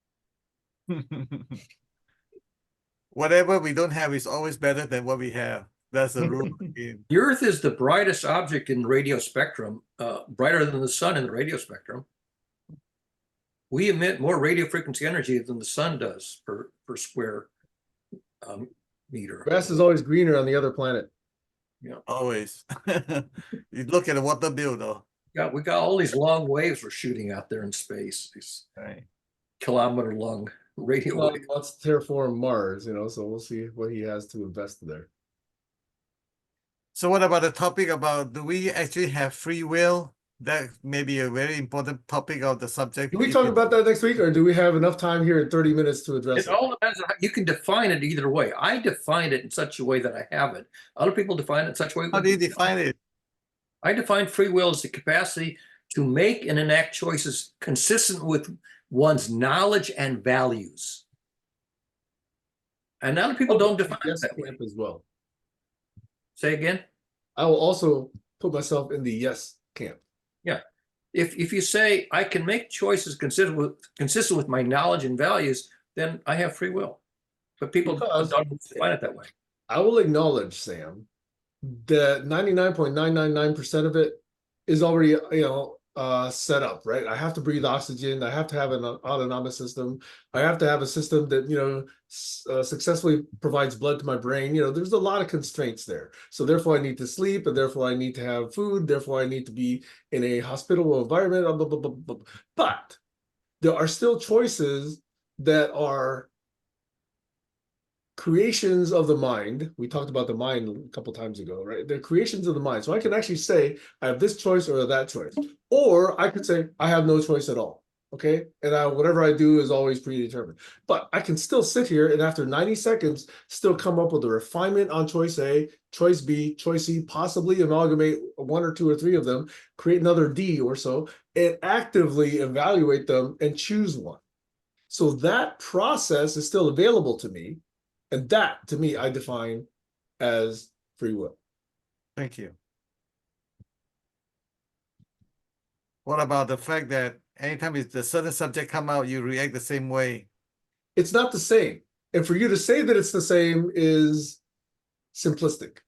Whatever we don't have is always better than what we have. That's the rule of the game. The Earth is the brightest object in the radio spectrum, brighter than the sun in the radio spectrum. We emit more radio frequency energy than the sun does per square meter. Grass is always greener on the other planet. Always. You look at the water bill though. Yeah, we got all these long waves we're shooting out there in space, these Right. kilometer-long radio Well, waves. let's terraform Mars, so we'll see what he has to invest there. So what about the topic about do we actually have free will? That may be a very important topic of the subject. Can we talk about that next week, or do we have enough time here in 30 minutes to address It it? all depends on how you can define it either way. I define it in such a way that I have it. Other people define it in such a way. How do you define it? I define free will as the capacity to make and enact choices consistent with one's knowledge and values. And other people don't define it Yes that way. camp as well. Say again? I will also put myself in the yes camp. Yeah. If you say I can make choices consistent with my knowledge and values, then I have free will. But people Because- don't define it that way. I will acknowledge, Sam, that 99.999% of it is already, set up, right? I have to breathe oxygen. I have to have an autonomic system. I have to have a system that, successfully provides blood to my brain. There's a lot of constraints there. So therefore I need to sleep, and therefore I need to have food. Therefore I need to be in a hospitable environment. Blah, blah, blah, blah, blah. But there are still choices that are creations of the mind. We talked about the mind a couple times ago, right? They're creations of the mind. So I can actually say I have this choice or that choice, or I could say I have no choice at all. Okay, and whatever I do is always predetermined. But I can still sit here and after 90 seconds, still come up with a refinement on choice A, choice B, choice C, possibly amalgamate one or two or three of them, create another D or so, and actively evaluate them and choose one. So that process is still available to me. And that, to me, I define as free will. Thank you. What about the fact that anytime the certain subject come out, you react the same way? It's not the same. And for you to say that it's the same is simplistic.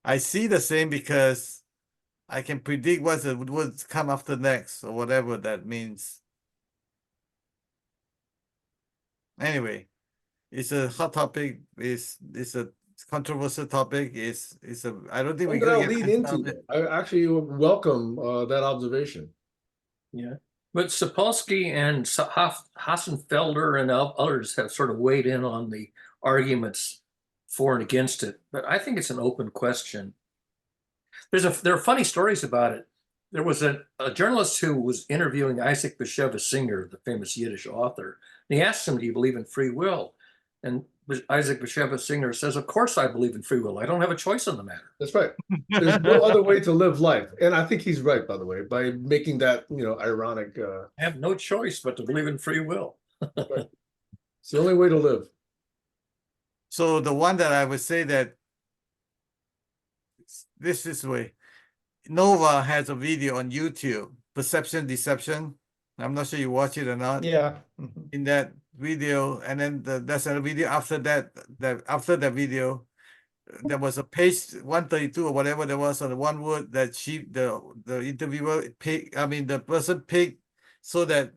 I see the same because I can predict what's the would come after next or whatever that means. Anyway, it's a hot topic. It's a controversial topic. It's a I don't think What we're did I gonna get lead past into? all it. I actually welcome that observation. Yeah. But Sapolsky and Hassenfelder and others have sort of weighed in on the arguments for and against it. But I think it's an open question. There are funny stories about it. There was a journalist who was interviewing Isaac Bashevis Singer, the famous Yiddish author, and he asked him, "Do you believe in free will?" And Isaac Bashevis Singer says, "Of course I believe in free will. I don't have a choice in the matter." That's right. There's no other way to live life. And I think he's right, by the way, by making that, ironic. I have no choice but to believe in free will. It's the only way to live. So the one that I would say that this way, Nova has a video on YouTube, Perception Deception. I'm not sure you watch it or not. Yeah. Mhm. In that video, and then there's a video after that. After that video, there was a page 132 or whatever there was on the one word that the interviewer picked. I mean, the person picked so that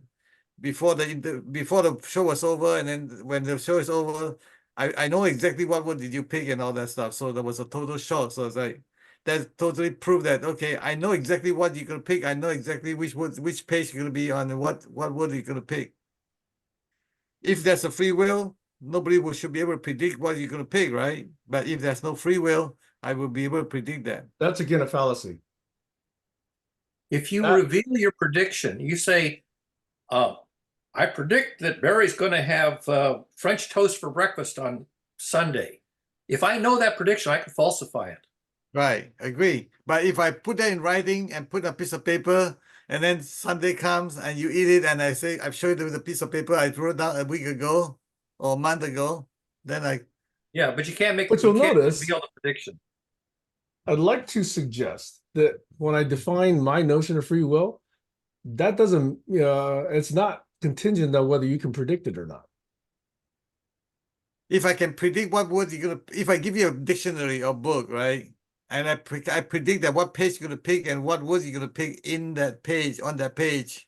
before the show was over, and then when the show is over, I know exactly what word did you pick and all that stuff. So there was a total shock. So it's like that totally proved that okay, I know exactly what you're gonna pick. I know exactly which page you're gonna be on, and what word you're gonna pick. If there's a free will, nobody should be able to predict what you're going to pick, right? But if there's no free will, I will be able to predict that. That's again a fallacy. If you reveal your prediction, you say, I predict that Barry's going to have French toast for breakfast on Sunday. If I know that prediction, I can falsify it. Right, agree. But if I put that in writing and put a piece of paper, and then Sunday comes and you eat it, and I say, I've showed you the piece of paper I wrote down a week ago or a month ago, then Yeah, but you can't make. But you'll notice reveal the prediction. I'd like to suggest that when I define my notion of free will, that doesn't, it's not contingent on whether you can predict it or not. if I can predict what word you're gonna, if I give you a dictionary or book, right? And I predict that what page you're gonna pick and what words you're gonna pick in that page, on that page.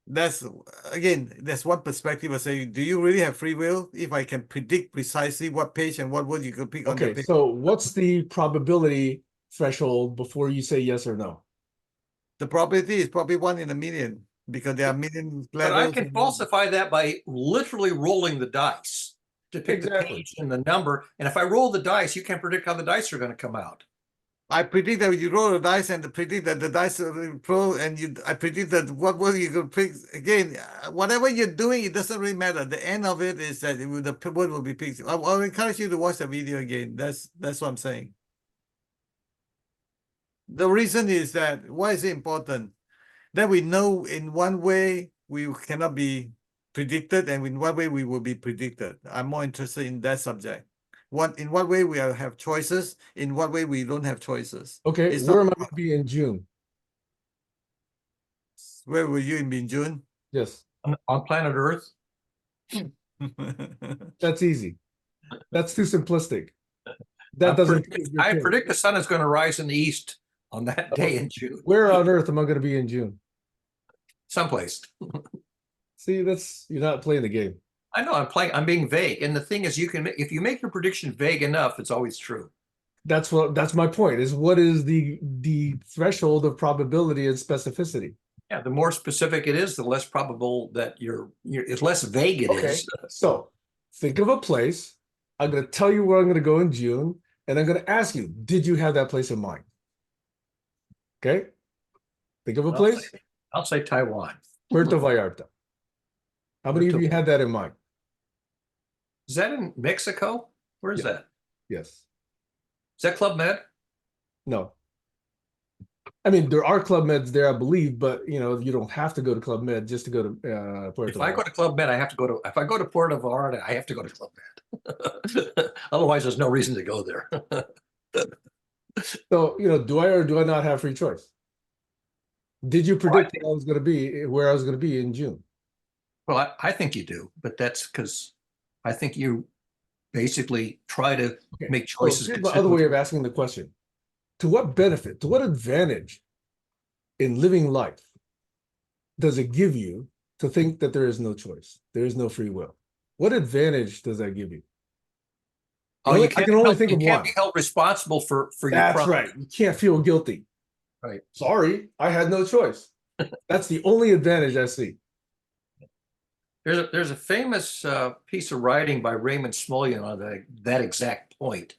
That's one perspective of saying, do you really have free will? If I can predict precisely what page and what word you could pick on that Okay, page. so what's the probability threshold before you say yes or no? The probability is probably 1 in a million because there are million But I levels. can falsify that by literally rolling the dice to pick the page and the number. And if I roll the dice, you can't predict how the dice are going to come out. I predict that you roll the dice and predict that the dice will throw, and I predict that what word you could pick. Again, whatever you're doing, it doesn't really matter. The end of it is that the word will be picked. I'll encourage you to watch the video again. That's what I'm saying. The reason is that why is it important? That we know in one way we cannot be predicted, and in one way we will be predicted. I'm more interested in that subject. In what way we have choices, in what way we don't have choices. Okay, where am I going to be in June? Where will you be in June? Yes. On planet Earth? That's easy. That's too simplistic. That doesn't. I predict the sun is going to rise in the east on that day in June. Where on earth am I going to be in June? Someplace. See, you're not playing the game. I know I'm being vague. And the thing is, if you make your prediction vague enough, it's always true. That's my point, is what is the threshold of probability and specificity? Yeah, the more specific it is, the less probable that it's less vague it is. So think of a place. I'm going to tell you where I'm going to go in June, and I'm going to ask you, did you have that place in mind? Okay. Think of a I'll place. say- I'll say Taiwan. Puerto Vallarta. How many of Puerto- you had that in mind? Is that in Mexico? Where is Yeah. that? Yes. Is that Club Med? No. I mean, there are Club Meds there, I believe, but you know, you don't have to go to Club Med just to go to Puerto If I go Vallarta. to Club Med, I have to go to. If I go to Puerto Vallarta, I have to go to Club Med. Otherwise, there's no reason to go there. So, you know, do I or do I not have free choice? Did you predict where I was going to be in June? Well, I think you do, but that's because I think you basically try to Okay. make So choices. here's the consistent other way with- of asking the question. To what benefit, to what advantage in living life does it give you to think that there is no choice? There is no free will. What advantage does that give you? Oh, you I can't, can only think you of can't one. be held responsible for your That's crime. right. You can't feel guilty. Right. Sorry, I had no choice. That's the only advantage I see. There's a famous piece of writing by Raymond Smullyan on that exact point.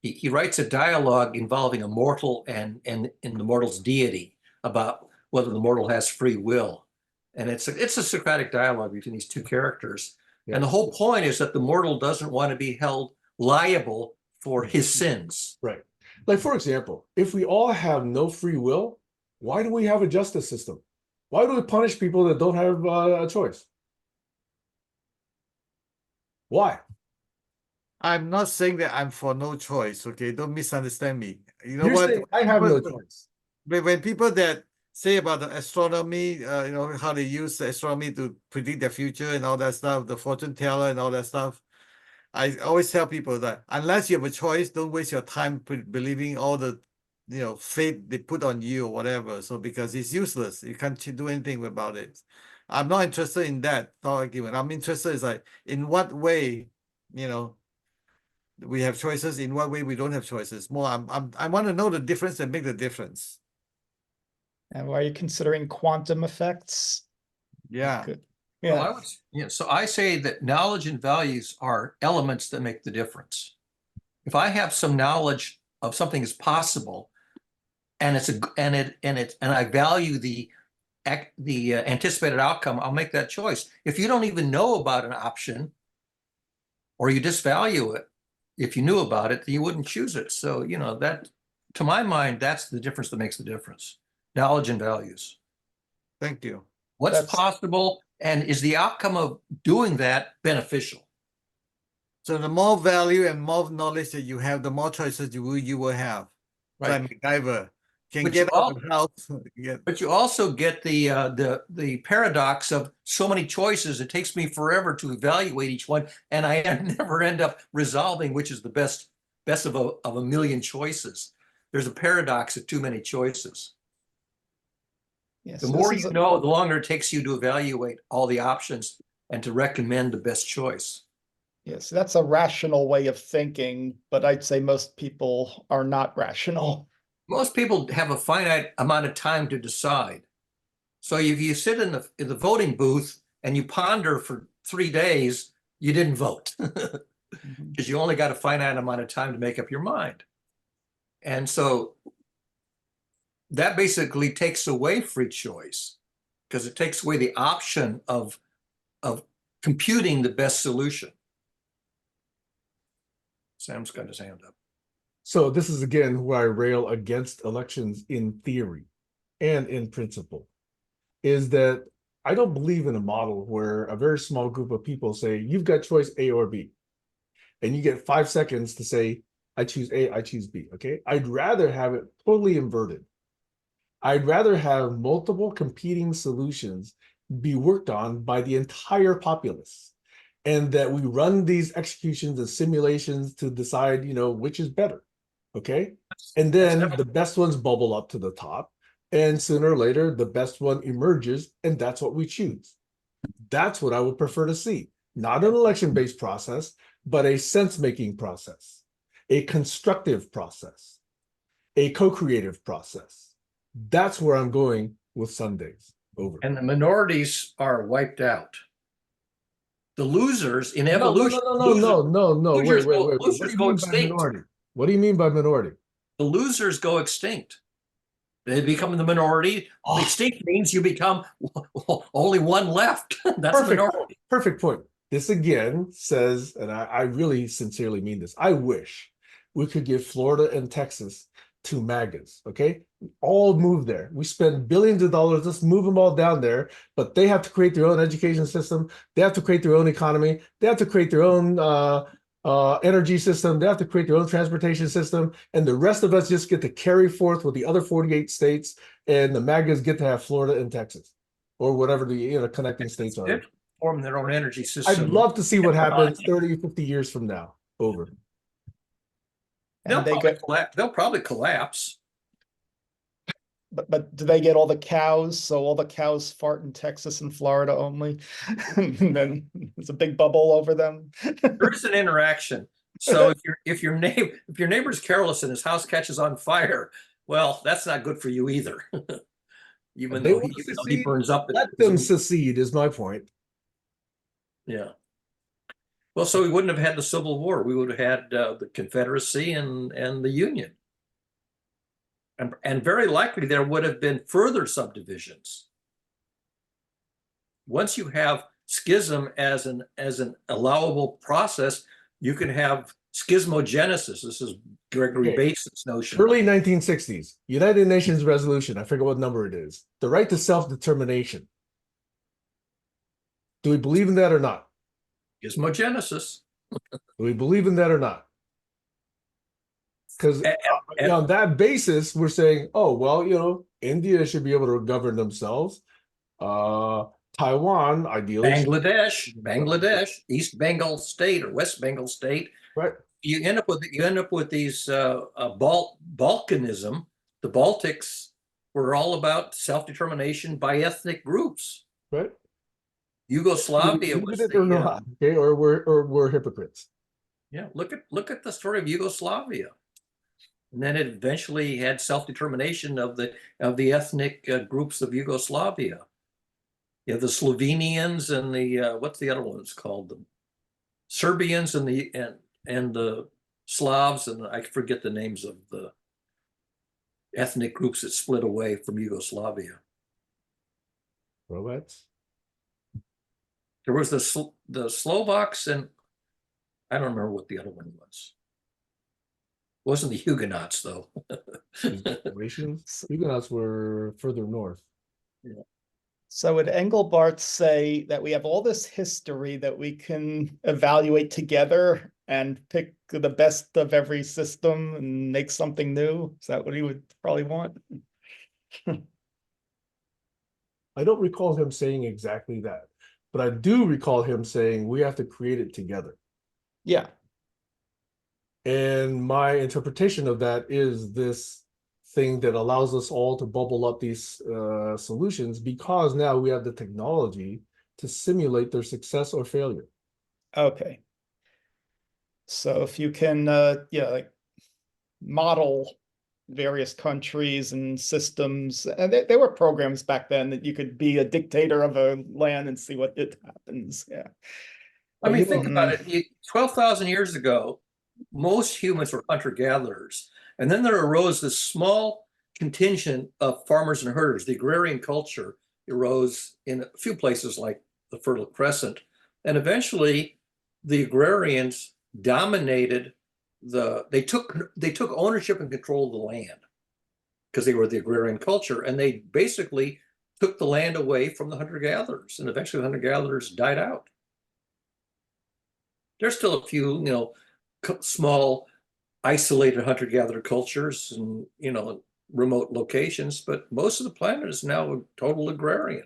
He writes a dialogue involving a mortal and the mortal's deity about whether the mortal has free will, and it's a Socratic dialogue between these two characters. Yeah. And the whole point is that the mortal doesn't want to be held liable for his sins. Right. Like, for example, if we all have no free will, why do we have a justice system? Why do we punish people that don't have a choice? Why? I'm not saying that I'm for no choice. Okay, don't misunderstand me. You know You're what? saying I have no People- choice. when people that say about the astronomy, you know, how they use the astronomy to predict the future and all that stuff, the fortune teller and all that stuff, I always tell people that unless you have a choice, don't waste your time believing all the, you know, fate they put on you or whatever. So because it's useless, you can't do anything about it. I'm not interested in that thought argument. I'm interested is like in what way, you know, we have choices, in what way we don't have choices. More, I want to know the difference and make the difference. And are you considering quantum effects? Yeah. Good. Well, Yeah. so I say that knowledge and values are elements that make the difference. If I have some knowledge of something is possible, and I value the anticipated outcome, I'll make that choice. If you don't even know about an option, or you disvalue it, if you knew about it, you wouldn't choose it. So, you know, that, to my mind, that's the difference that makes the difference. Knowledge and values. Thank you. What's That's- possible, and is the outcome of doing that beneficial? So the more value and more knowledge that you have, the more choices you will have. Right. Like MacGyver can But get you out of the house. Get, But you also get the paradox of so many choices. It takes me forever to evaluate each one, and I never end up resolving which is the best of a million choices. There's a paradox of too many choices. Yes, The this more is you a- know, the longer it takes you to evaluate all the options and to recommend the best choice. Yes, that's a rational way of thinking, but I'd say most people are not rational. Most people have a finite amount of time to decide. So if you sit in the voting booth and you ponder for 3 days, you didn't vote because you only got a finite amount of time to make up your mind. And so that basically takes away free choice because it takes away the option of computing the best solution. Sam's got his hand up. So this is again where I rail against elections in theory and in principle, is that I don't believe in a model where a very small group of people say, you've got choice A or B. And you get 5 seconds to say, I choose A, I choose B, okay? I'd rather have it totally inverted. I'd rather have multiple competing solutions be worked on by the entire populace, and that we run these executions and simulations to decide, you know, which is better, okay? And then the best ones bubble up to the top, and sooner or later, the best one emerges, and that's what we choose. That's what I would prefer to see. Not an election-based process, but a sense-making process, a constructive process, a co-creative process. That's where I'm going with Sundays. Over. And the minorities are wiped out. The losers in No, evolution. no. losers Wait. go- What losers do you go mean by extinct. minority? What do you mean by minority? The losers go extinct. They become the minority. Oh. Extinct means you become only one left. That's a Perfect. minority. Perfect point. This again says, and I really sincerely mean this, I wish we could give Florida and Texas to MAGAs, okay? All move there. We spend billions of dollars, just move them all down there, but they have to create their own education system. They have to create their own economy. They have to create their own energy system. They have to create their own transportation system. And the rest of us just get to carry forth with the other 48 states, and the MAGAs get to have Florida and Texas, or whatever the connecting states are. Form their own energy I'd system. love to see what happens 30, 50 years from now. Over. They'll And they probably get, collapse. They'll probably collapse. but do they get all the cows? So all the cows fart in Texas and Florida only? And then there's a big bubble over them. There is an interaction. So if your neighbor's careless and his house catches on fire, well, that's not good for you either. even They though want to he secede, burns up. Let them secede is my point. Yeah. Well, so we wouldn't have had the Civil War. We would have had the Confederacy and the Union. And very likely there would have been further subdivisions. Once you have schism as an allowable process, you can have schismogenesis. This is Gregory Bates's notion. Early 1960s, United Nations resolution, I forget what number it is, the right to self-determination. Do we believe in that or not? Schismogenesis. Do we believe in that or not? Because on that basis, we're saying, oh, well, India should be able to govern themselves. Taiwan, ideally. Bangladesh, East Bengal State or West Bengal State. Right. You end up with these Balkanism. The Baltics were all about self-determination by ethnic groups. Right. Yugoslavia was it or not, okay, or we're hypocrites. Yeah, look at the story of Yugoslavia. And then it eventually had self-determination of the ethnic groups of Yugoslavia. You have the Slovenians and the what's the other ones called? The Serbians and the Slavs, and I forget the names of the ethnic groups that split away from Yugoslavia. Robots. There was the Slovaks, and I don't remember what the other one was. It wasn't the Huguenots though. Huguenots were further north. Yeah. So would Engelbart say that we have all this history that we can evaluate together and pick the best of every system and make something new? Is that what he would probably want? I don't recall him saying exactly that, but I do recall him saying we have to create it together. Yeah. And my interpretation of that is this thing that allows us all to bubble up these solutions, because now we have the technology to simulate their success or failure. Okay. So if you can, like model various countries and systems, and there were programs back then that you could be a dictator of a land and see what it happens. Yeah. I mean, think about it. 12,000 years ago, most humans were hunter-gatherers. And then there arose this small contingent of farmers and herders. The agrarian culture arose in a few places like the Fertile Crescent. And eventually the agrarians dominated they took ownership and control of the land because they were the agrarian culture. And they basically took the land away from the hunter-gatherers. And eventually the hunter-gatherers died out. There's still a few, small isolated hunter-gatherer cultures and, remote locations, but most of the planet is now a total agrarian.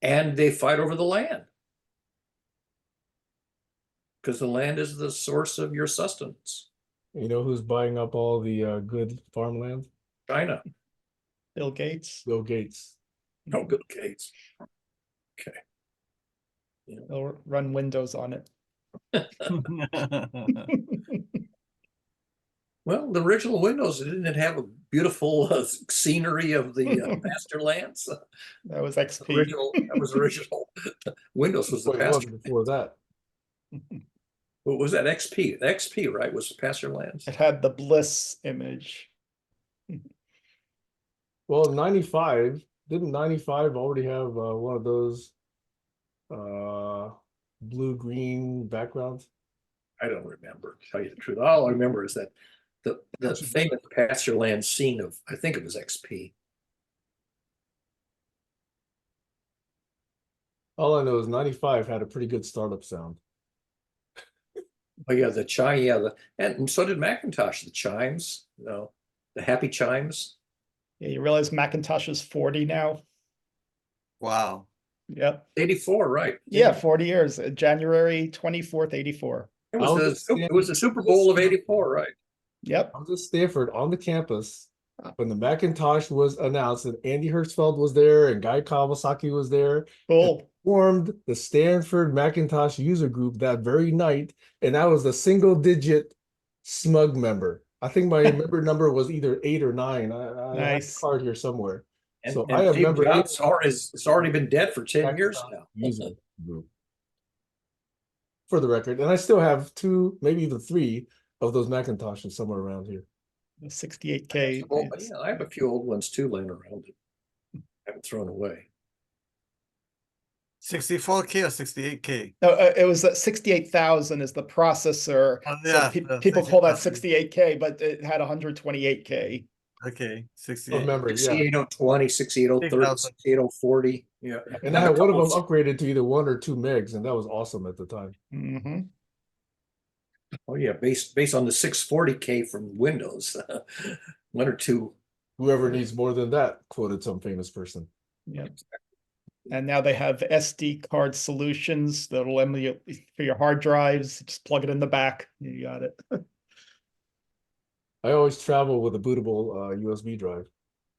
And they fight over the land because the land is the source of your sustenance. You know who's buying up all the good farmland? China. Bill Gates. Bill Gates. No, Bill Gates. Okay. They'll run Windows on it. Well, the original Windows, didn't it have a beautiful scenery of the pasture lands? That was XP. That was original. Windows was the pasture. Before that. What was that? XP? XP, right? Was the pasture lands. It had the Bliss image. Well, 95, didn't 95 already have one of those blue-green backgrounds? I don't remember, to tell you the truth. All I remember is that the famous Pastureland scene of, I think it was XP. All I know is 95 had a pretty good startup sound. Oh yeah, the chime, yeah, and so did Macintosh, the chimes, the happy chimes. Yeah, you realize Macintosh is 40 now? Wow. Yep. 84, right? Yeah, 40 years. January 24th, 84. It I was was just it was the Super Bowl of '84, right? Yep. I was at Stanford on the campus when the Macintosh was announced, and Andy Hertzfeld was there, and Guy Kawasaki was there. Cool. Formed the Stanford Macintosh user group that very night, and I was a single-digit smug member. I think my member number was either 8 or 9. I have a Nice. card here somewhere. And, So and I am Steve member Jobs it's already been dead for 10 years now. user group. For the record, and I still have 2, maybe even 3 of those Macintoshes somewhere around here. The 68K. Yeah, I have a few old ones too laying around that I haven't thrown away. 64K or 68K? No, it was 68,000 is the processor. Oh, So yeah, people call that 68,000. 68K, but it had 128K. Okay, Of 68. memory, yeah. 68020, 68030, 6,000. 68040. Yeah. And I had one of them upgraded to either 1 or 2 megs, and that was awesome at the time. Mm-hmm. Oh yeah, based on the 640K from Windows. 1 or 2. Whoever needs more than that, quoted some famous person. Yep. And now they have SD card solutions that'll emulate for your hard drives. Just plug it in the back. You got it. I always travel with a bootable USB drive,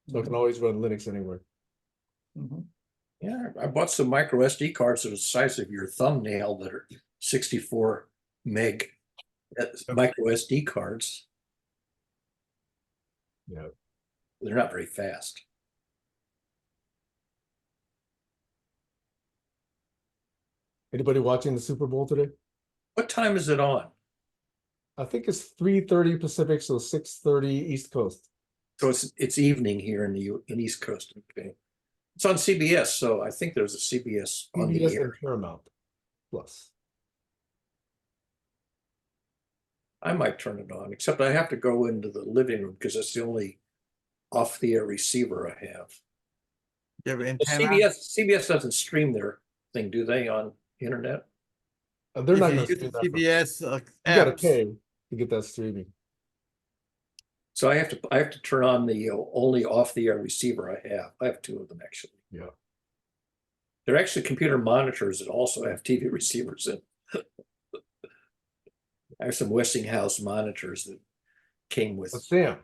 so I can always run Linux anywhere. Mhm. Yeah, I bought some micro SD cards that are the size of your thumbnail that are 64 meg micro SD cards. Yeah. They're not very fast. Anybody watching the Super Bowl today? What time is it on? I think it's 3:30 Pacific, so 6:30 East Coast. So it's evening here in East Coast. Okay, it's on CBS, so I think there's a CBS on the CBS air. and Paramount Plus. I might turn it on, except I have to go into the living room because that's the only off-the-air receiver I have. You have Well, antenna? CBS doesn't stream their thing, do they, on internet? They're If not you going to use stream the that. CBS You got to apps, pay to get that streaming. So I have to turn on the only off-the-air receiver I have. I have 2 of them actually. Yeah. They're actually computer monitors that also have TV receivers in. I have some Westinghouse monitors that came with. But Sam,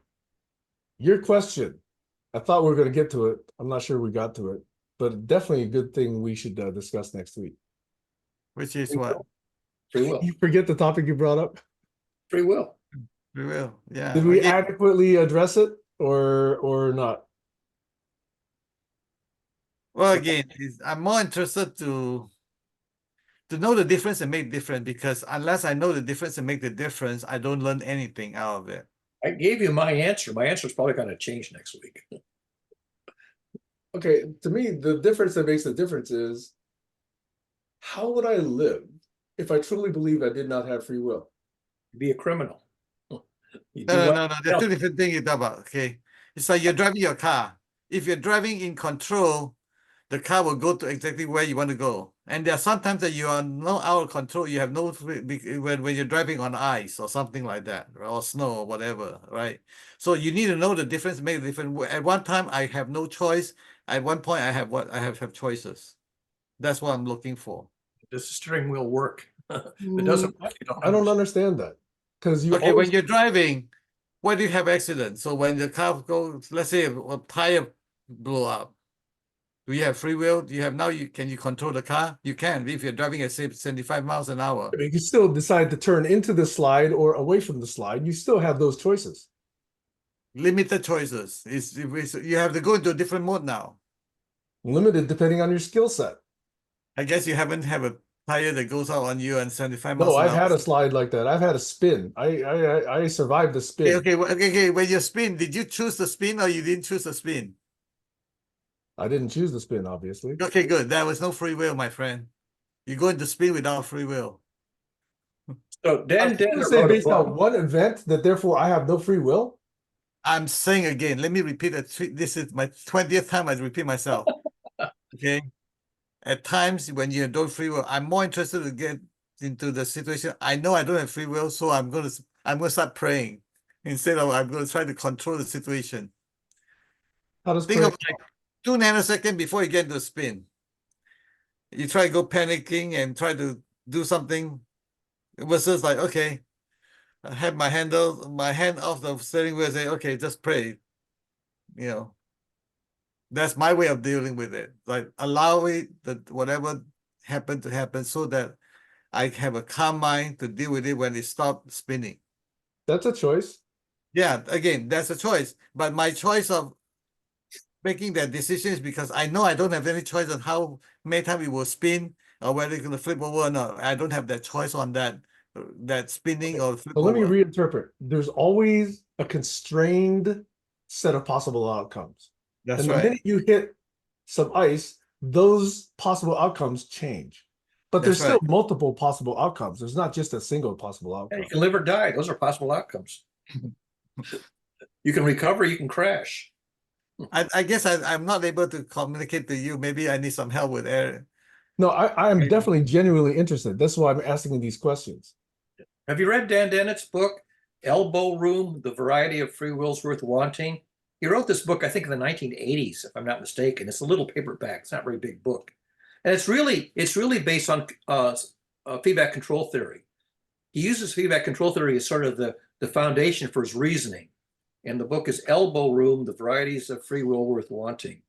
your question, I thought we were going to get to it. I'm not sure we got to it, but definitely a good thing we should discuss next week. which is Free what? will. Free will. You forget the topic you brought up? Free will. We will, yeah. Did we Again, adequately address it or not? well, again, I'm more interested to know the difference and make difference, because unless I know the difference and make the difference, I don't learn anything out of it. I gave you my answer. My answer is probably going to change next week. Okay, to me, the difference that makes the difference is how would I live if I truly believe I did not have free will? Be a criminal. You do No, what- no, no. There's 2 different things you talk about. Okay, it's like you're driving your car. If you're driving in control, the car will go to exactly where you want to go. And there are sometimes that you are not out of control. You have no when you're driving on ice or something like that, or snow or whatever, right? So you need to know the difference, make a difference. At one time, I have no choice. At one point, I have choices. That's what I'm looking for. Does the steering wheel work? If it doesn't work, you don't I don't understand. understand that because you Okay, always when you're driving, why do you have accidents? So when the car goes, let's say a tire blow up, do you have free will? Do you have can you control the car? You can if you're driving at say 75 miles an hour. you can still decide to turn into the slide or away from the slide. You still have those choices. Limited choices. You have to go into a different mode now. Limited depending on your skill set. I guess you haven't have a tire that goes out on you and 75 miles No, an I've hour. had a slide like that. I've had a spin. I survived the spin. Okay. When you spin, did you choose the spin or you didn't choose the spin? I didn't choose the spin, obviously. Okay, good. There was no free will, my friend. You go into spin without free will. So Dan You Dennett say wrote a based on book. one event that therefore I have no free will? I'm saying again, let me repeat it. This is my 20th time I repeat myself. Okay. At times when you don't free will, I'm more interested to get into the situation. I know I don't have free will, so I'm gonna start praying instead of I'm gonna try to control the situation. How does Think prayer? of like 2 nanoseconds before you get into spin. You try to go panicking and try to do something versus like, okay, I have my hand off the steering wheel and say, okay, just pray. You know, that's my way of dealing with it. Like allow it that whatever happened to happen so that I have a calm mind to deal with it when it stops spinning. That's a choice. Yeah, again, that's a choice. But my choice of making that decision is because I know I don't have any choice on how many times it will spin or whether it's going to flip over or not. I don't have that choice on that spinning or flip So let me over. reinterpret. There's always a constrained set of possible outcomes. That's And the right. minute you hit some ice, those possible outcomes change. But there's That's still right. multiple possible outcomes. There's not just a single possible Yeah, outcome. you can live or die. Those are possible outcomes. You can recover, you can crash. I guess I'm not able to communicate to you. Maybe I need some help with air. No, I am definitely genuinely interested. That's why I'm asking these questions. Have you read Dan Dennett's book, Elbow Room, The Variety of Free Wills Worth Wanting? He wrote this book, I think, in the 1980s, if I'm not mistaken. It's a little paperback. It's not a very big book. And it's really based on feedback control theory. He uses feedback control theory as sort of the foundation for his reasoning. And the book is Elbow Room, The Varieties of Free Will Worth Wanting.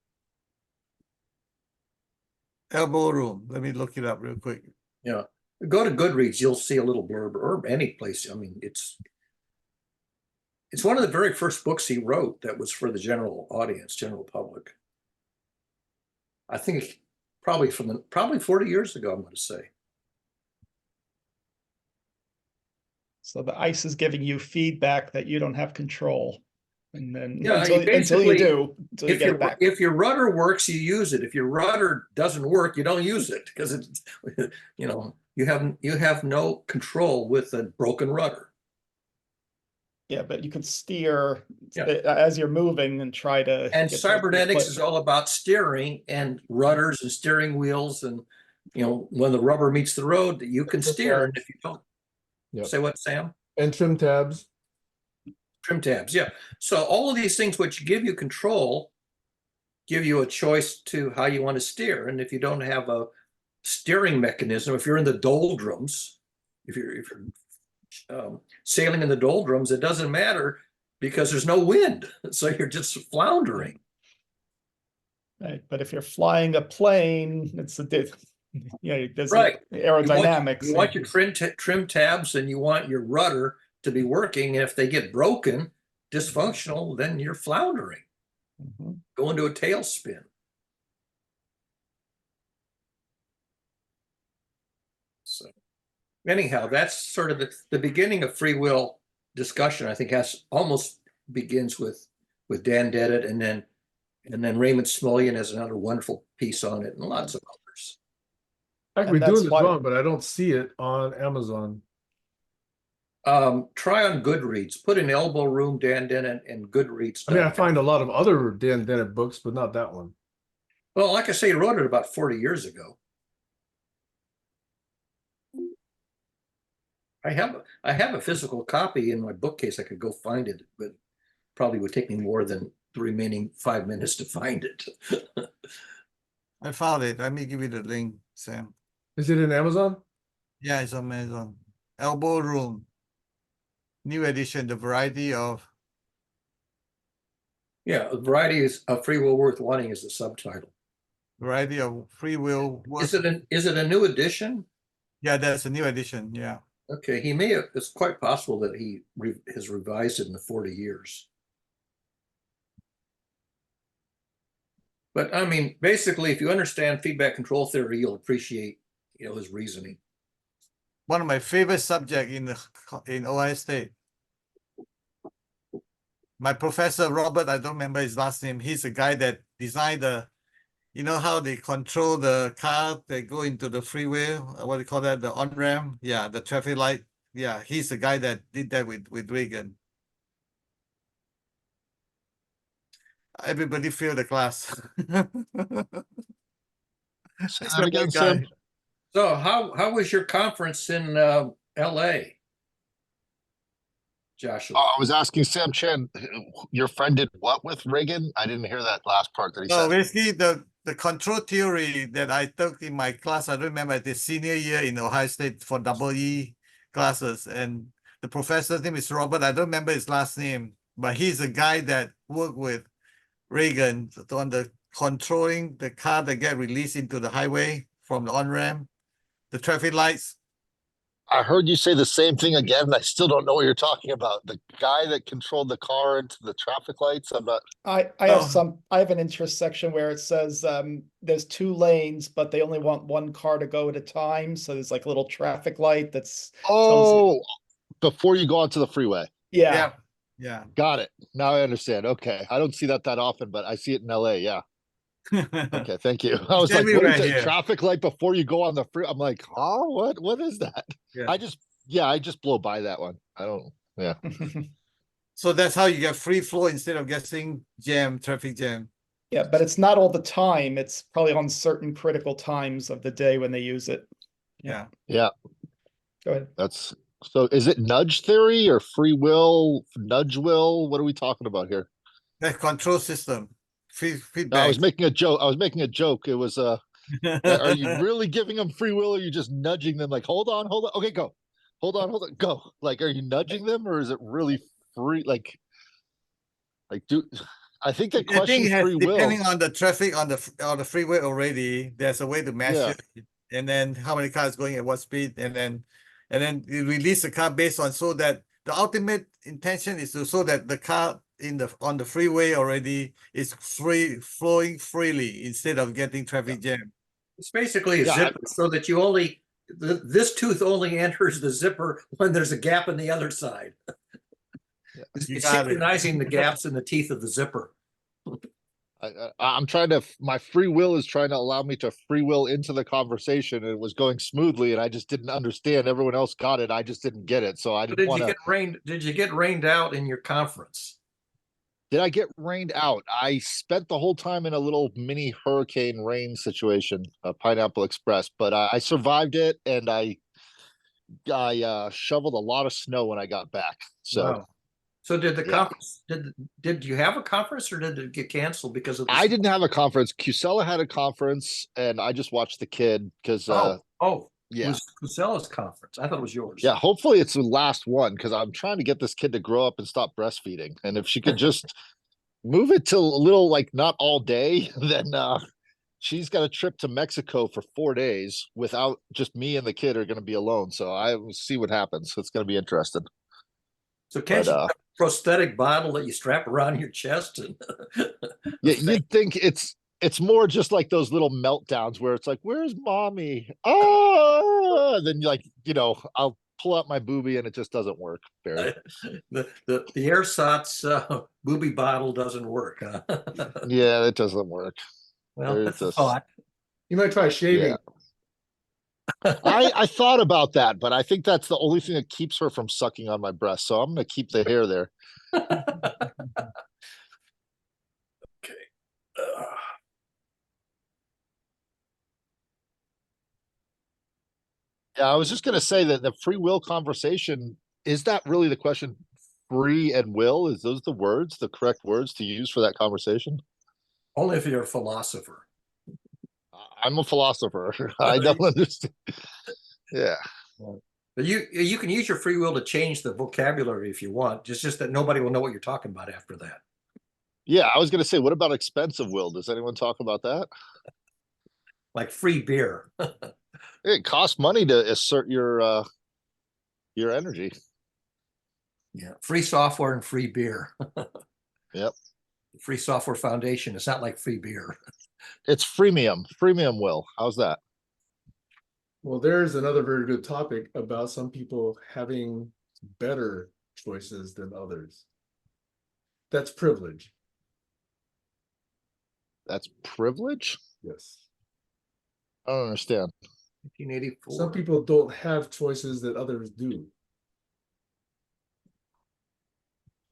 Elbow room. Let me look it up real quick. Yeah. Go to Goodreads, you'll see a little blurb, or any place. I mean, it's one of the very first books he wrote that was for the general audience, general public. I think probably 40 years ago, I'm going to say. So the ice is giving you feedback that you don't have control. And then Yeah, until you do, until you get it back. If your rudder works, you use it. If your rudder doesn't work, you don't use it because it's, you know, you have no control with a broken rudder. Yeah, but you can steer Yeah. as you're moving and try to. And get the cybernetics is equipment. all about steering and rudders and steering wheels, and you know, when the rubber meets the road, you can steer. And if you don't, Yep. say what, Sam? And trim tabs. Trim tabs, yeah. So all of these things which give you control, give you a choice to how you want to steer. And if you don't have a steering mechanism, if you're in the doldrums, if you're sailing in the doldrums, it doesn't matter because there's no wind. So you're just floundering. Right, but if you're flying a plane, it's a there's Right. aerodynamics. You want your trim tabs and you want your rudder to be working. And if they get broken, dysfunctional, then you're floundering. Mhm. Go into a tailspin. So anyhow, that's sort of the beginning of free will discussion. I think almost begins with Dan Dennett, and then Raymond Smullyan has another wonderful piece on it, and lots of others. I could be And that's doing this why- wrong, but I don't see it on Amazon. Try on Goodreads. Put in Elbow Room, Dan Dennett, and Goodreads. I mean, I find a lot of other Dan Dennett books, but not that one. Well, like I say, he wrote it about 40 years ago. I have a physical copy in my bookcase. I could go find it, but probably would take me more than the remaining 5 minutes to find it. I found it. Let me give you the link, Sam. Is it in Amazon? Yeah, it's on Amazon. Elbow room. New edition, the variety of. Yeah, a variety of free will worth wanting is the subtitle. Variety of free will. Is it a new edition? Yeah, that's a new edition. Yeah. Okay, he may have. It's quite possible that he has revised it in the 40 years. But I mean, basically, if you understand feedback control theory, you'll appreciate his reasoning. One of my favorite subject in Ohio State. My professor, Robert, I don't remember his last name. He's the guy that designed you know how they control the car that go into the freeway? What do you call that? The on-ramp? Yeah, the traffic light. Yeah, he's the guy that did that with Reagan. Everybody failed the class. Say He's that a again, great Sam. guy. So how was your conference in LA? Joshua. I was asking Sam Chen, your friend did what with Reagan? I didn't hear that last part that he No, said. basically the control theory that I took in my class, I remember the senior year in Ohio State for EE classes, and the professor's name is Robert. I don't remember his last name, but he's a guy that worked with Reagan on the controlling the car that get released into the highway from the on-ramp, the traffic lights. I heard you say the same thing again, and I still don't know what you're talking about. The guy that controlled the car into the traffic lights. I'm not. I have an intersection where it says there's 2 lanes, but they only want 1 car to go at a time. So there's like a little traffic light that's tells you. Oh, before you go onto the freeway. Yeah. Yeah. Got it. Now I understand. Okay, I don't see that often, but I see it in LA. Yeah. Okay, thank you. I was like, what everywhere is it? here. Traffic light before you go on the free? I'm like, oh, what is that? Yeah. I just blow by that one. I don't. Yeah. So that's how you get free flow instead of getting traffic jam. Yeah, but it's not all the time. It's probably on certain critical times of the day when they use it. Yeah. Yeah. Go ahead. That's so. Is it nudge theory or free will? Nudge will? What are we talking about here? That control system. No, Feedback. I was making a joke. It was are you really giving them free will, or are you just nudging them? Like, hold on, okay, go. Hold on, go. Like, are you nudging them, or is it really free? Like do I think the I question think it has, free will? depending on the traffic on the freeway already, there's a way to measure it, and then how many cars going at what speed, and then you release the car based on, so that the ultimate intention is to so that the car on the freeway already is flowing freely instead of getting traffic jam. It's basically a Yeah, zipper, so that you only this tooth only enters the zipper when there's a gap in the other side. You It's got it. synchronizing the gaps in the teeth of the zipper. I'm trying to. My free will is trying to allow me to free will into the conversation, and it was going smoothly, and I just didn't understand. Everyone else got it. I just didn't get it. So I didn't want to. Did you get rained out in your conference? Did I get rained out? I spent the whole time in a little mini hurricane rain situation, Pineapple Express, but I survived it, and I shoveled a lot of snow when I got back. So Wow. So did the Yeah. conference, did you have a conference, or did it get canceled because of the I didn't have a conference. Cusella had a conference, and I just watched the kid because it yeah. was Cusella's conference. I thought it was yours. Yeah, hopefully it's the last one, because I'm trying to get this kid to grow up and stop breastfeeding. And if she could just move it to a little, like, not all day, then she's got a trip to Mexico for 4 days without just me and the kid are going to be alone. So I will see what happens. It's going to be interesting. So can't But, you have a prosthetic bottle that you strap around your chest? And Yeah, you'd think it's more just like those little meltdowns where it's like, "Where's mommy?" Oh, then I'll pull out my boobie and it just doesn't work, Barry. the AirSots booby bottle doesn't work. Huh? Yeah, it doesn't work. Well, There's that's a just- thought. You might try shaving. Yeah. I thought about that, but I think that's the only thing that keeps her from sucking on my breast. So I'm gonna keep the hair there. Yeah, I was just gonna say that the free will conversation, is that really the question? Free and will, is those the correct words to use for that conversation? Only if you're a philosopher. I'm a philosopher. I don't understand. Yeah. But you can use your free will to change the vocabulary if you want. Just that nobody will know what you're talking about after that. Yeah, I was gonna say, what about expensive will? Does anyone talk about that? Like free beer. It costs money to assert your energy. Yeah, free software and free beer. Yep. Free Software Foundation. It's not like free beer. It's freemium will. How's that? Well, there's another very good topic about some people having better choices than others. That's privilege. That's privilege? Yes. I don't understand. 1984. Some people don't have choices that others do.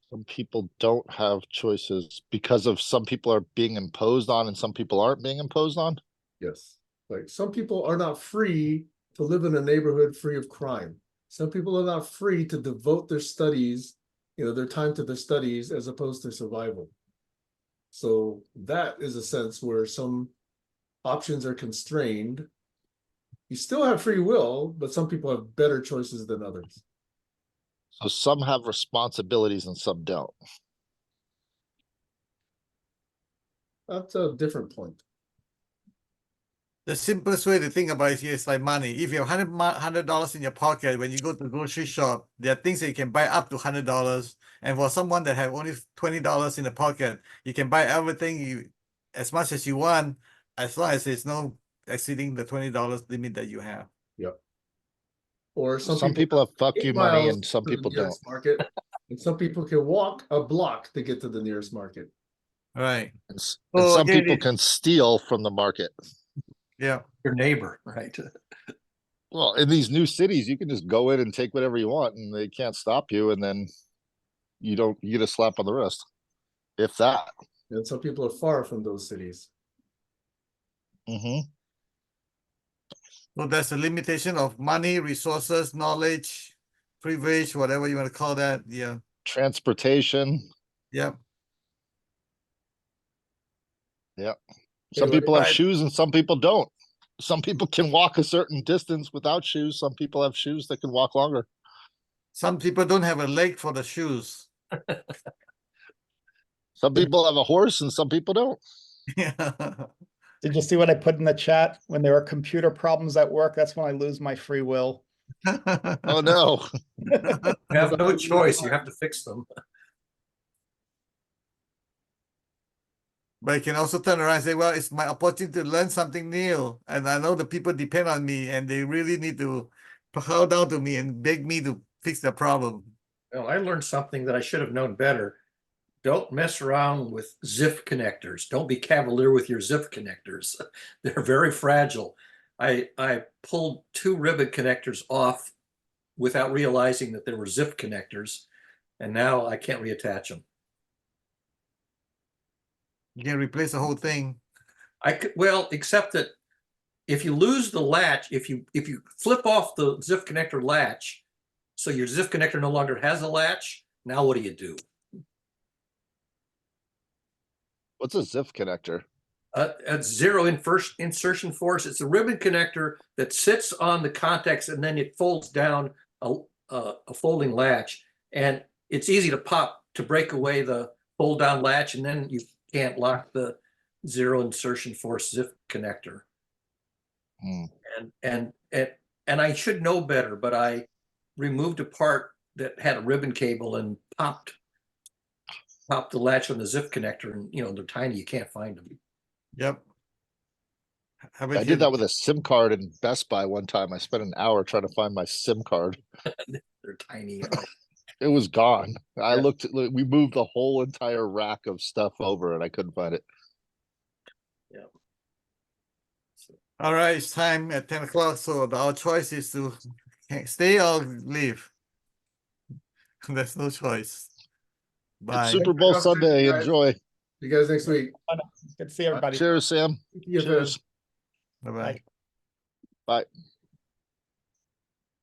Some people don't have choices because of some people are being imposed on and some people aren't being imposed on. Yes. Like some people are not free to live in a neighborhood free of crime. Some people are not free to devote their studies, their time to their studies as opposed to survival. So that is a sense where some options are constrained. You still have free will, but some people have better choices than others. So some have responsibilities and some don't. That's a different point. The simplest way to think about it here is like money. If you have $100 in your pocket, when you go to the grocery shop, there are things that you can buy up to $100. And for someone that have only $20 in the pocket, you can buy everything as much as you want, as long as it's no exceeding the $20 limit that you have. Yep. Or Some people have fuck 8 you money miles and some to the people don't. nearest market, and some people can walk a block to get to the nearest market. Right. And So some again, people can steal from the market. Yeah. Your neighbor, right? Well, in these new cities, you can just go in and take whatever you want and they can't stop you. And then you get a slap on the wrist. If that. And some people are far from those cities. Mm-hmm. So there's a limitation of money, resources, knowledge, privilege, whatever you want to call that. Yeah. Transportation. Yep. Yeah. Some Hey, people have right. shoes and some people don't. Some people can walk a certain distance without shoes. Some people have shoes that can walk longer. Some people don't have a leg for the shoes. Some people have a horse and some people don't. Yeah. Did you see what I put in the chat? When there are computer problems at work, that's when I lose my free will. Oh no. You have no choice. You have to fix them. But I can also turn around and say, well, it's my opportunity to learn something new. And I know the people depend on me and they really need to bow down to me and beg me to fix the problem. Well, I learned something that I should have known better. Don't mess around with ZIF connectors. Don't be cavalier with your ZIF connectors. They're very fragile. I pulled 2 ribbon connectors off without realizing that they were ZIF connectors, and now I can't reattach them. You can replace the whole thing. I could, well, except that if you lose the latch, if you flip off the ZIF connector latch, so your ZIF connector no longer has a latch, now what do you do? What's a ZIF connector? A zero insertion force. It's a ribbon connector that sits on the contacts and then it folds down a folding latch. And it's easy to pop to break away the fold down latch, and then you can't lock the zero insertion force ZIF connector. Hmm. And I should know better, but I removed a part that had a ribbon cable and popped the latch on the ZIF connector, and they're tiny, you can't find them. Yep. I did that with a SIM card in Best Buy one time. I spent an hour trying to find my SIM card. They're tiny. It was gone. I Yeah. looked, we moved the whole entire rack of stuff over and I couldn't find it. Yeah. All right, it's time at 10 o'clock. So our choice is to stay or leave. There's no choice. It's Bye. Super Bowl Thanks for the Sunday. update, guys. Enjoy. See you guys next week. Good to see everybody. Cheers, Sam. TFN. Cheers. Bye-bye. Bye.